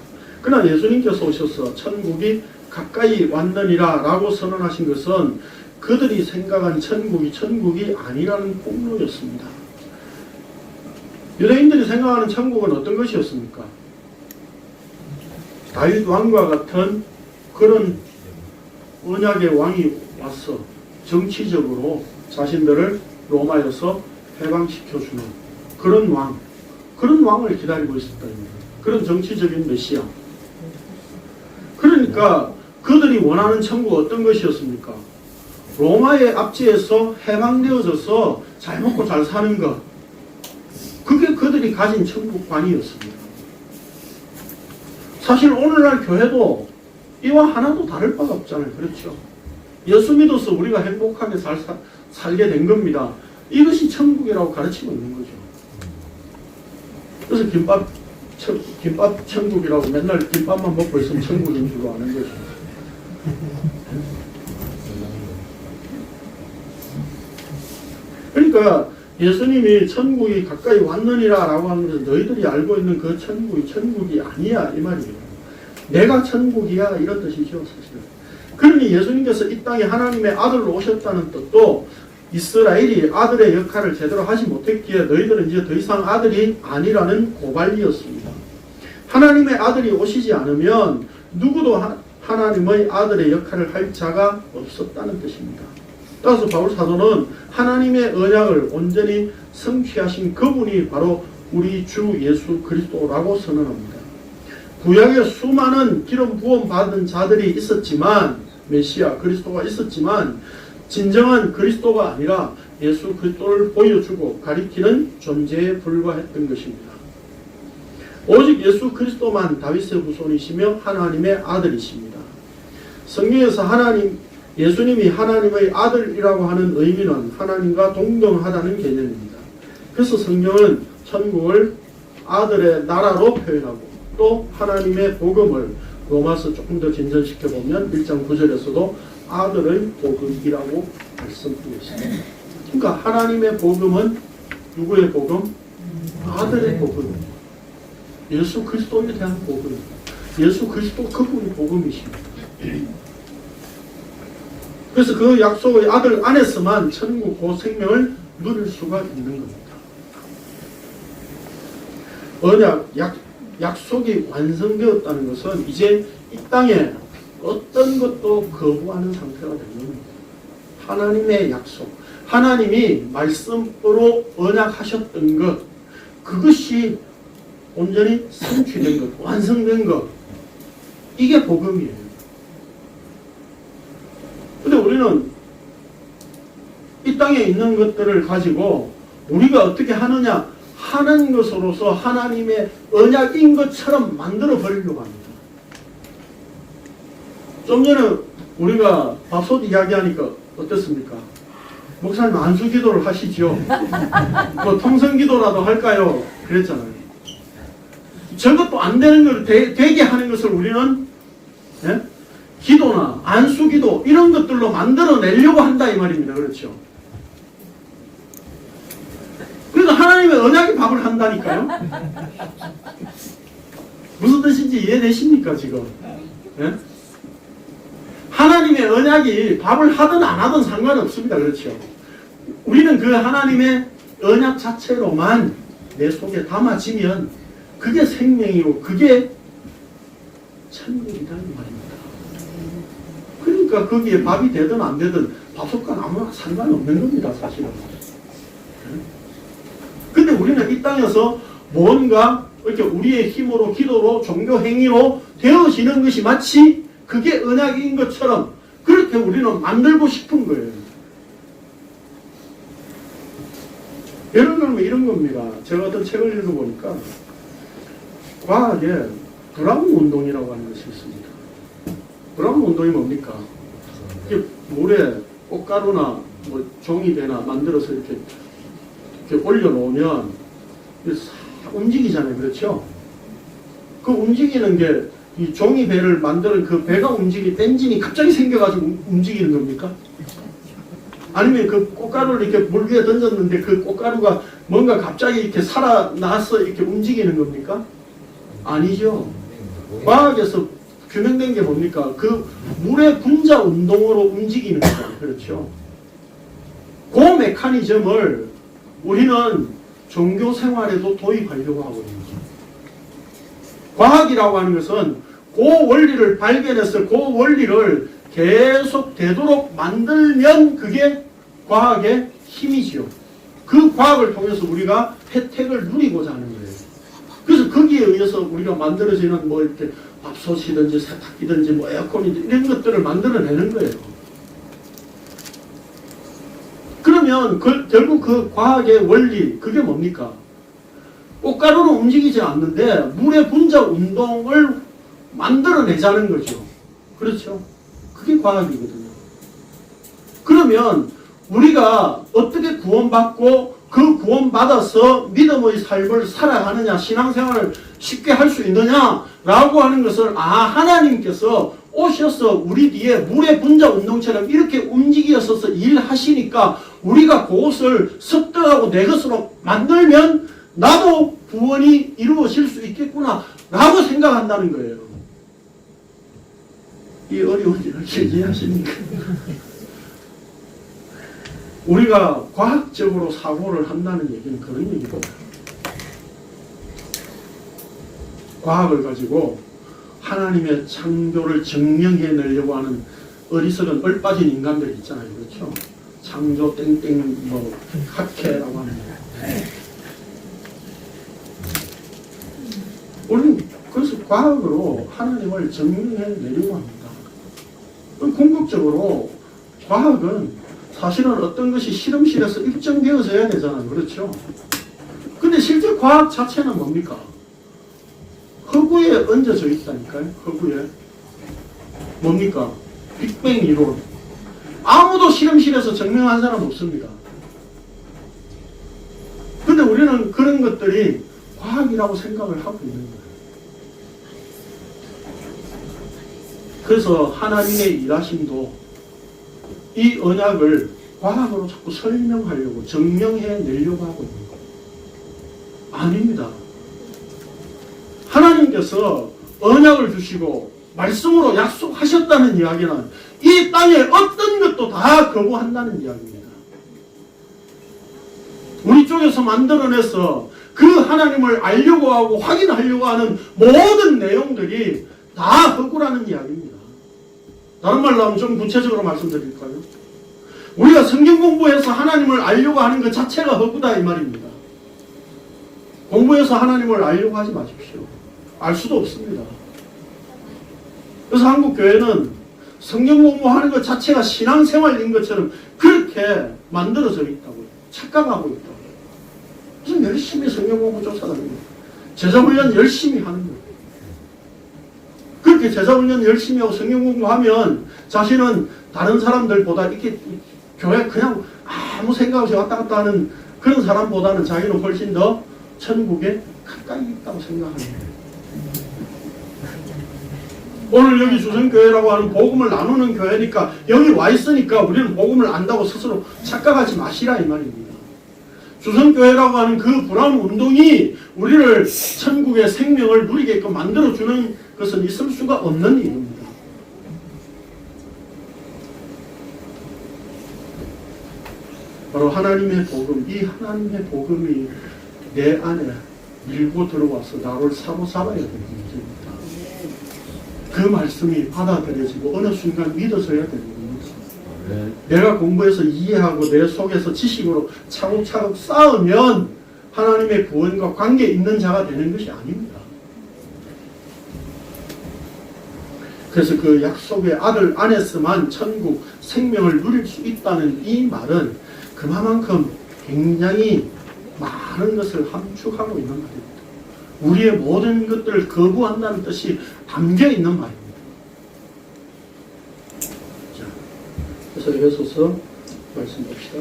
그러나 예수님께서 오셔서 천국이 가까이 왔느니라 라고 선언하신 것은 그들이 생각한 천국이 아니라는 폭로였습니다. 유대인들이 생각하는 천국은 어떤 것이었습니까? 다윗 왕과 같은 그런 언약의 왕이 와서 정치적으로 자신들을 로마에서 해방시켜주는 그런 왕을 기다리고 있었다는 거예요. 그런 정치적인 메시아. 그러니까 그러니까 그들이 원하는 천국 어떤 것이었습니까? 로마의 압제에서 해방되어져서 잘 먹고 잘 사는 것. 그게 그들이 가진 천국관이었습니다. 사실 오늘날 교회도 이와 하나도 다를 바가 없잖아요. 그렇죠? 예수 믿어서 우리가 행복하게 살게 된 겁니다. 이것이 천국이라고 가르치고 있는 거죠. 그래서 김밥 천국이라고 맨날 김밥만 먹고 있으면 천국인 줄로 아는 거죠. 그러니까 예수님이 천국이 가까이 왔느니라 라고 하면서 너희들이 알고 있는 그 천국이 천국이 아니야 이 말이에요. 내가 천국이야 이런 뜻이죠 사실은. 그러니 예수님께서 이 땅에 하나님의 아들로 오셨다는 뜻도 이스라엘이 아들의 역할을 제대로 하지 못했기에 너희들은 이제 더 이상 아들이 아니라는 고발이었습니다. 하나님의 아들이 오시지 않으면 누구도 하나님의 아들의 역할을 할 자가 없었다는 뜻입니다. 따라서 바울 사도는 하나님의 언약을 온전히 성취하신 그분이 바로 우리 주 예수 그리스도라고 선언합니다. 구약에 수많은 기름 부음 받은 자들이 있었지만 메시아 그리스도가 있었지만 진정한 그리스도가 아니라 예수 그리스도를 보여주고 가리키는 존재에 불과했던 것입니다. 오직 예수 그리스도만 다윗의 후손이시며 하나님의 아들이십니다. 성경에서 예수님이 하나님의 아들이라고 하는 의미는 하나님과 동등하다는 개념입니다. 그래서 성경은 천국을 아들의 나라로 표현하고 또 하나님의 복음을 로마서 조금 더 진전시켜보면 1장 9절에서도 아들의 복음이라고 말씀하고 있습니다. 그러니까 하나님의 복음은 누구의 복음? 아들의 복음. 예수 그리스도에 대한 복음. 예수 그리스도 그분이 복음이십니다. 그래서 그 약속의 아들 안에서만 천국 그 생명을 누릴 수가 있는 겁니다. 약속이 완성되었다는 것은 이제 이 땅에 어떤 것도 거부하는 상태가 된 겁니다. 하나님의 약속, 하나님이 말씀으로 언약하셨던 것, 그것이 온전히 성취된 것, 완성된 것, 이게 복음이에요. 근데 우리는 이 땅에 있는 것들을 가지고 우리가 어떻게 하느냐 하는 것으로서 하나님의 언약인 것처럼 만들어 버리려고 합니다. 좀 전에 우리가 밥솥 이야기하니까 어떻습니까? 목사님 안수기도를 하시죠. 뭐 통성기도라도 할까요? 그랬잖아요. 저것도 안 되는 걸 되게 하는 것을 우리는 기도나 안수기도 이런 것들로 만들어내려고 한다 이 말입니다. 그렇죠? 그래서 하나님의 언약이 밥을 한다니까요. 무슨 뜻인지 이해되십니까 지금? 하나님의 언약이 밥을 하든 안 하든 상관없습니다. 그렇죠? 우리는 그 하나님의 언약 자체로만 내 속에 담아지면 그게 생명이고 그게 천국이라는 말입니다. 그러니까 거기에 밥이 되든 안 되든 밥솥과 아무나 상관없는 겁니다. 사실은. 근데 우리는 이 땅에서 뭔가 이렇게 우리의 힘으로 기도로 종교 행위로 되어지는 것이 마치 그게 언약인 것처럼 그렇게 우리는 만들고 싶은 거예요. 예를 들면 이런 겁니다. 제가 어떤 책을 읽어보니까 과학에 브라운 운동이라고 하는 것이 있습니다. 브라운 운동이 뭡니까? 이게 물에 꽃가루나 뭐 종이배나 만들어서 이렇게 올려놓으면 움직이잖아요. 그렇죠? 그 움직이는 게 이 종이배를 만드는 그 배가 엔진이 갑자기 생겨가지고 움직이는 겁니까? 아니면 그 꽃가루를 이렇게 물 위에 던졌는데 그 꽃가루가 뭔가 갑자기 이렇게 살아나서 이렇게 움직이는 겁니까? 아니죠. 과학에서 규명된 게 뭡니까? 그 물의 분자 운동으로 움직이는 거잖아요. 그렇죠? 그 메커니즘을 우리는 종교 생활에도 도입하려고 하고 있는 거죠. 과학이라고 하는 것은 그 원리를 발견해서 그 원리를 계속 되도록 만들면 그게 과학의 힘이지요. 그 과학을 통해서 우리가 혜택을 누리고자 하는 거예요. 그래서 거기에 의해서 우리가 만들어지는 뭐 이렇게 밥솥이든지 세탁기든지 뭐 에어컨이든지 이런 것들을 만들어내는 거예요. 그러면 결국 그 과학의 원리 그게 뭡니까? 꽃가루는 움직이지 않는데 물의 분자 운동을 만들어내자는 거죠. 그렇죠? 그게 과학이거든요. 그러면 우리가 어떻게 구원받고 그 구원받아서 믿음의 삶을 살아가느냐, 신앙생활을 쉽게 할 수 있느냐라고 하는 것을 하나님께서 오셔서 우리 뒤에 물의 분자 운동처럼 이렇게 움직여서 일하시니까 우리가 그것을 습득하고 내 것으로 만들면 나도 구원이 이루어질 수 있겠구나 라고 생각한다는 거예요. 이 어려운 일을 이해하십니까? 우리가 과학적으로 사고를 한다는 얘기는 그런 얘기입니다. 과학을 가지고 하나님의 창조를 증명해내려고 하는 어리석은 얼빠진 인간들 있잖아요. 그렇죠? 창조 땡땡 뭐 학회라고 하는 거. 우리는 그래서 과학으로 하나님을 증명해내려고 합니다. 궁극적으로 과학은 사실은 어떤 것이 실험실에서 입증되어져야 되잖아요. 그렇죠? 근데 실제 과학 자체는 뭡니까? 허구에 얹어져 있다니까요. 허구에. 뭡니까? 빅뱅 이론. 아무도 실험실에서 증명한 사람 없습니다. 근데 우리는 그런 것들이 과학이라고 생각을 하고 있는 거예요. 그래서 하나님의 일하심도 이 언약을 과학으로 자꾸 설명하려고 증명해내려고 하고 있는 거예요. 아닙니다. 하나님께서 언약을 주시고 말씀으로 약속하셨다는 이야기는 이 땅에 어떤 것도 다 거부한다는 이야기입니다. 우리 쪽에서 만들어내서 그 하나님을 알려고 하고 확인하려고 하는 모든 내용들이 다 허구라는 이야기입니다. 다른 말로 하면 좀 구체적으로 말씀드릴까요? 우리가 성경 공부해서 하나님을 알려고 하는 것 자체가 허구다 이 말입니다. 공부해서 하나님을 알려고 하지 마십시오. 알 수도 없습니다. 그래서 한국 교회는 성경 공부하는 것 자체가 신앙생활인 것처럼 그렇게 만들어져 있다고요. 착각하고 있다고요. 그래서 열심히 성경 공부 쫓아다니는 거예요. 제자훈련 열심히 하는 거예요. 그렇게 제자훈련 열심히 하고 성경 공부하면 자신은 다른 사람들보다 이렇게 교회 그냥 아무 생각 없이 왔다 갔다 하는 그런 사람보다는 자기는 훨씬 더 천국에 가까이 있다고 생각하는 거예요. 오늘 여기 주선교회라고 하는 복음을 나누는 교회니까 여기 와 있으니까 우리는 복음을 안다고 스스로 착각하지 마시라 이 말입니다. 주선교회라고 하는 그 불안 운동이 우리를 천국의 생명을 누리게끔 만들어주는 것은 있을 수가 없는 일입니다. 바로 하나님의 복음, 이 하나님의 복음이 내 안에 밀고 들어와서 나를 사로잡아야 되는 문제입니다. 그 말씀이 받아들여지고 어느 순간 믿어져야 되는 겁니다. 내가 공부해서 이해하고 내 속에서 지식으로 차곡차곡 쌓으면 하나님의 구원과 관계 있는 자가 되는 것이 아닙니다. 그래서 그 약속의 아들 안에서만 천국 생명을 누릴 수 있다는 이 말은 그만큼 굉장히 많은 것을 함축하고 있는 말입니다. 우리의 모든 것들을 거부한다는 뜻이 담겨 있는 말입니다. 자, 그래서 에베소서 말씀 봅시다.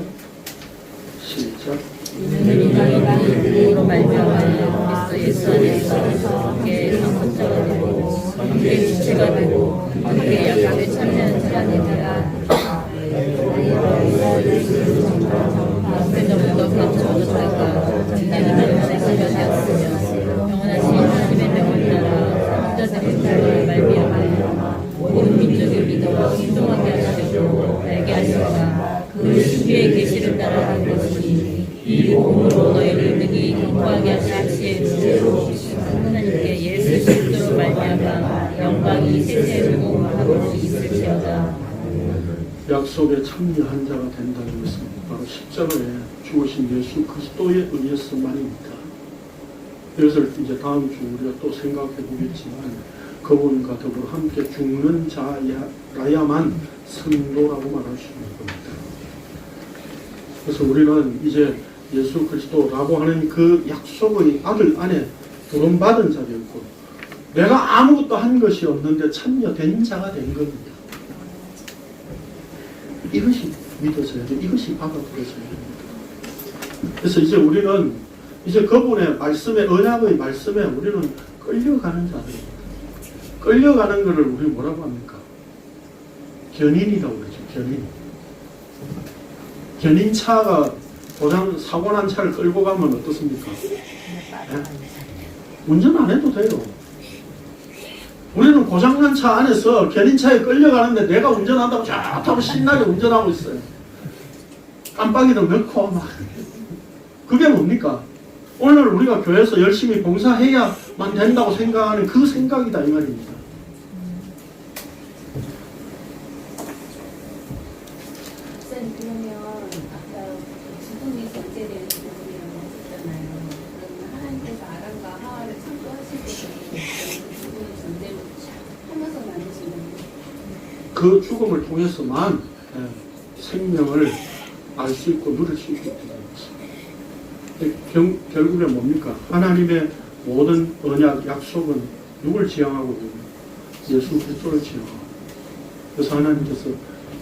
시작. 이로 말미암아 그리스도 예수 함께 상속자가 되고 함께 주체가 되고 함께 약속에 참여하는 자가 되니라. 앞에서부터 그렇게 진리는 영원의 시간이었으며 영원하신 하나님의 명을 따라 성자들의 삶을 말미암아 온 민족의 믿어 순종하게 하시고 알게 하시고 그 신비의 계시를 따라가는 것이 이 복음으로 너희를 능히 공부하게 하신 지혜의 주제로 하나님께 예수 그리스도로 말미암아 영광이 세세로 하고 있을지어다. 약속에 참여한 자가 된다는 것은 바로 십자가에 죽으신 예수 그리스도에 의해서만입니다. 이것을 이제 다음 주 우리가 또 생각해 보겠지만 그분과 더불어 함께 죽는 자라야만 성도라고 말할 수 있는 겁니다. 그래서 우리는 이제 예수 그리스도라고 하는 그 약속의 아들 안에 부름받은 자였고 내가 아무것도 한 것이 없는데 참여된 자가 된 겁니다. 이것이 믿어져야 돼. 이것이 받아들여져야 됩니다. 그래서 이제 우리는 이제 그분의 말씀에 언약의 말씀에 우리는 끌려가는 자들입니다. 끌려가는 것을 우리 뭐라고 합니까? 견인이라고 그러죠. 견인. 견인차가 고장 사고 난 차를 끌고 가면 어떻습니까? 네? 운전 안 해도 돼요. 우리는 고장난 차 안에서 견인차에 끌려가는데 내가 운전한다고 좋다고 신나게 운전하고 있어요. 깜빡이도 넣고 막. 그게 뭡니까? 오늘 우리가 교회에서 열심히 봉사해야만 된다고 생각하는 그 생각이다 이 말입니다. 그러면 아까 죽음이 전제되는 부분이라고 하셨잖아요. 그러면 하나님께서 아담과 하와를 창조하실 때 죽음이 전제로 하면서 만드신 거예요. 그 죽음을 통해서만 생명을 알 수 있고 누릴 수 있기 때문입니다. 결국에 뭡니까? 하나님의 모든 언약, 약속은 누굴 지향하고 있느냐? 예수 그리스도를 지향하고. 그래서 하나님께서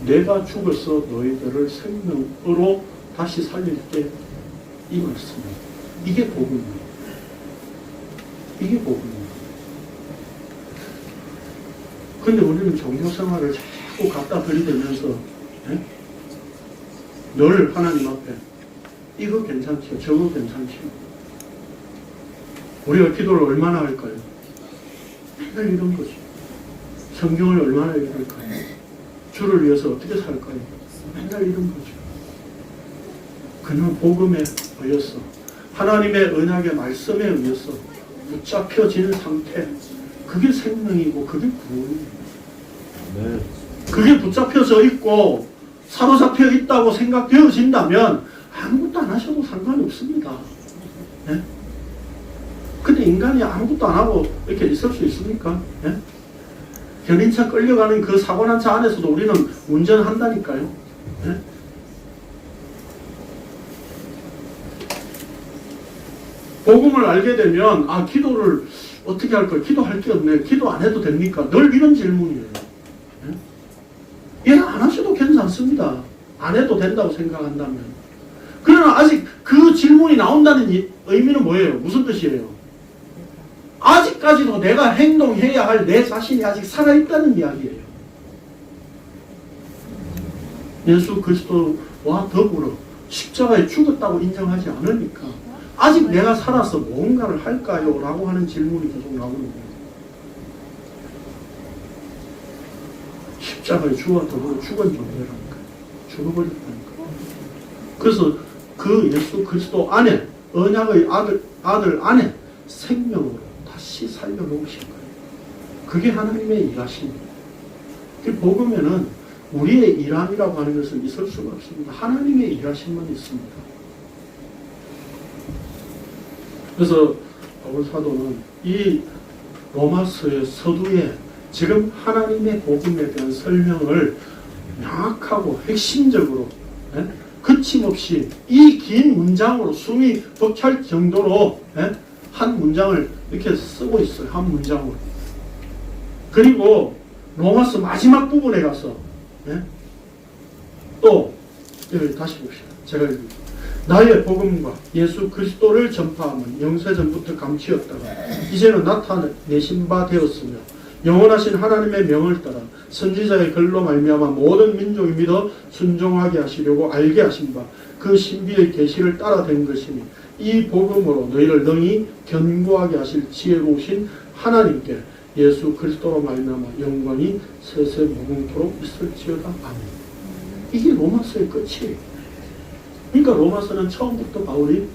내가 죽어서 너희들을 생명으로 다시 살릴게 이 말씀이에요. 이게 복음이에요. 이게 복음이에요. 근데 우리는 종교 생활을 자꾸 갖다 들이대면서 늘 하나님 앞에 이거 괜찮지요, 저거 괜찮지요. 우리가 기도를 얼마나 할까요? 맨날 이런 거죠. 성경을 얼마나 읽을까요? 주를 위해서 어떻게 살까요? 맨날 이런 거죠. 그냥 복음에 의해서 하나님의 언약의 말씀에 의해서 붙잡혀지는 상태, 그게 생명이고 그게 구원입니다. 네. 그게 붙잡혀져 있고 사로잡혀 있다고 생각되어진다면 아무것도 안 하셔도 상관이 없습니다. 네? 근데 인간이 아무것도 안 하고 이렇게 있을 수 있습니까? 네? 견인차 끌려가는 그 사고난 차 안에서도 우리는 운전한다니까요. 네? 복음을 알게 되면 기도를 어떻게 할까요? 기도할 게 없네. 기도 안 해도 됩니까? 늘 이런 질문이에요. 네? 예, 안 하셔도 괜찮습니다. 안 해도 된다고 생각한다면. 그러나 아직 그 질문이 나온다는 의미는 뭐예요? 무슨 뜻이에요? 아직까지도 내가 행동해야 할 내 자신이 아직 살아있다는 이야기예요. 예수 그리스도와 더불어 십자가에 죽었다고 인정하지 않으니까 아직 내가 살아서 뭔가를 할까요? 라고 하는 질문이 계속 나오는 거예요. 십자가에 주와 더불어 죽은 존재라니까. 죽어버렸다니까. 그래서 그 예수 그리스도 안에 언약의 아들 안에 생명으로 다시 살려놓으신 거예요. 그게 하나님의 일하십니다. 그 복음에는 우리의 일함이라고 하는 것은 있을 수가 없습니다. 하나님의 일하심만 있습니다. 그래서 바울 사도는 이 로마서의 서두에 지금 하나님의 복음에 대한 설명을 명확하고 핵심적으로 거침없이 이 긴 문장으로 숨이 벅찰 정도로 한 문장을 이렇게 쓰고 있어요. 한 문장으로. 그리고 로마서 마지막 부분에 가서 또 여기 다시 봅시다. 제가 읽을게요. 나의 복음과 예수 그리스도를 전파함은 영세전부터 감추었다가 이제는 나타내신 바 되었으며 영원하신 하나님의 명을 따라 선지자의 글로 말미암아 모든 민족이 믿어 순종하게 하시려고 알게 하신 바 그 신비의 계시를 따라 된 것이니 이 복음으로 너희를 능히 견고하게 하실 지혜로우신 하나님께 예수 그리스도로 말미암아 영광이 세세 무궁토록 있을지어다. 아멘. 이게 로마서의 끝이에요. 그러니까 로마서는 처음부터 바울이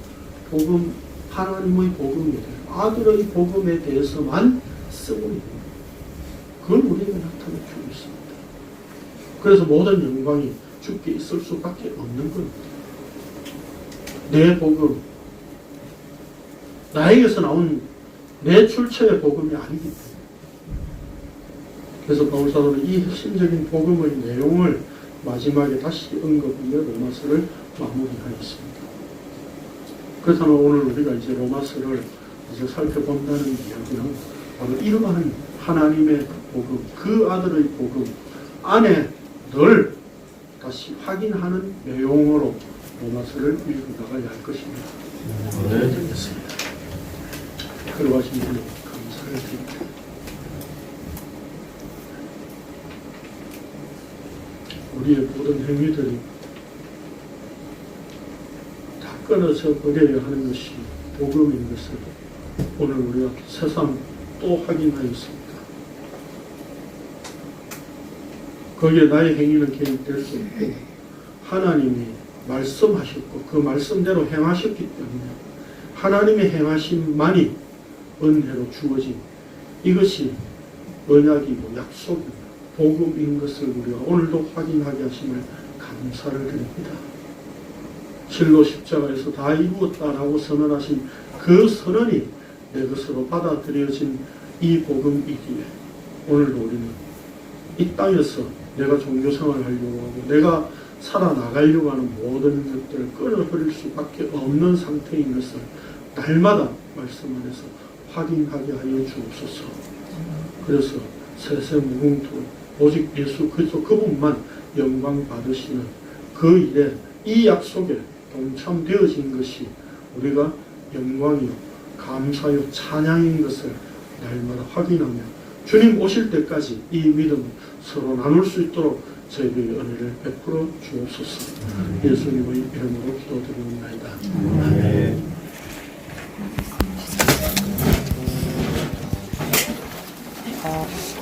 복음, 하나님의 복음에 대해 아들의 복음에 대해서만 쓰고 있는 거예요. 그걸 우리에게 나타내주고 있습니다. 그래서 모든 영광이 주께 있을 수밖에 없는 겁니다. 내 복음, 나에게서 나온 내 출처의 복음이 아니기 때문에 그래서 바울 사도는 이 핵심적인 복음의 내용을 마지막에 다시 언급하며 로마서를 마무리하였습니다. 그렇다면 오늘 우리가 이제 로마서를 이제 살펴본다는 이야기는 바로 이러한 하나님의 복음, 그 아들의 복음 안에 늘 다시 확인하는 내용으로 로마서를 읽어나가야 할 것입니다. 되겠습니다. 들어가신 분에 감사를 드립니다. 우리의 모든 행위들이 다 끊어져 버려야 하는 것이 복음인 것을 오늘 우리가 새삼 또 확인하였습니다. 거기에 나의 행위는 개입될 수 없고 하나님이 말씀하셨고 그 말씀대로 행하셨기 때문에 하나님의 행하심만이 은혜로 주어진 이것이 언약이고 약속이고 복음인 것을 우리가 오늘도 확인하게 하심을 감사를 드립니다. 실로 십자가에서 다 이루었다라고 선언하신 그 선언이 내 것으로 받아들여진 이 복음이기에 오늘도 우리는 이 땅에서 내가 종교생활을 하려고 하고 내가 살아나가려고 하는 모든 것들을 끊어버릴 수밖에 없는 상태인 것을 날마다 말씀 안에서 확인하게 하여 주옵소서. 그래서 세세 무궁토록 오직 예수 그리스도 그분만 영광 받으시는 그 일에 이 약속에 동참되어진 것이 우리가 영광이요 감사요 찬양인 것을 날마다 확인하며 주님 오실 때까지 이 믿음을 서로 나눌 수 있도록 저희에게 은혜를 베풀어 주옵소서. 예수님의 이름으로 기도드리옵나이다. 아멘.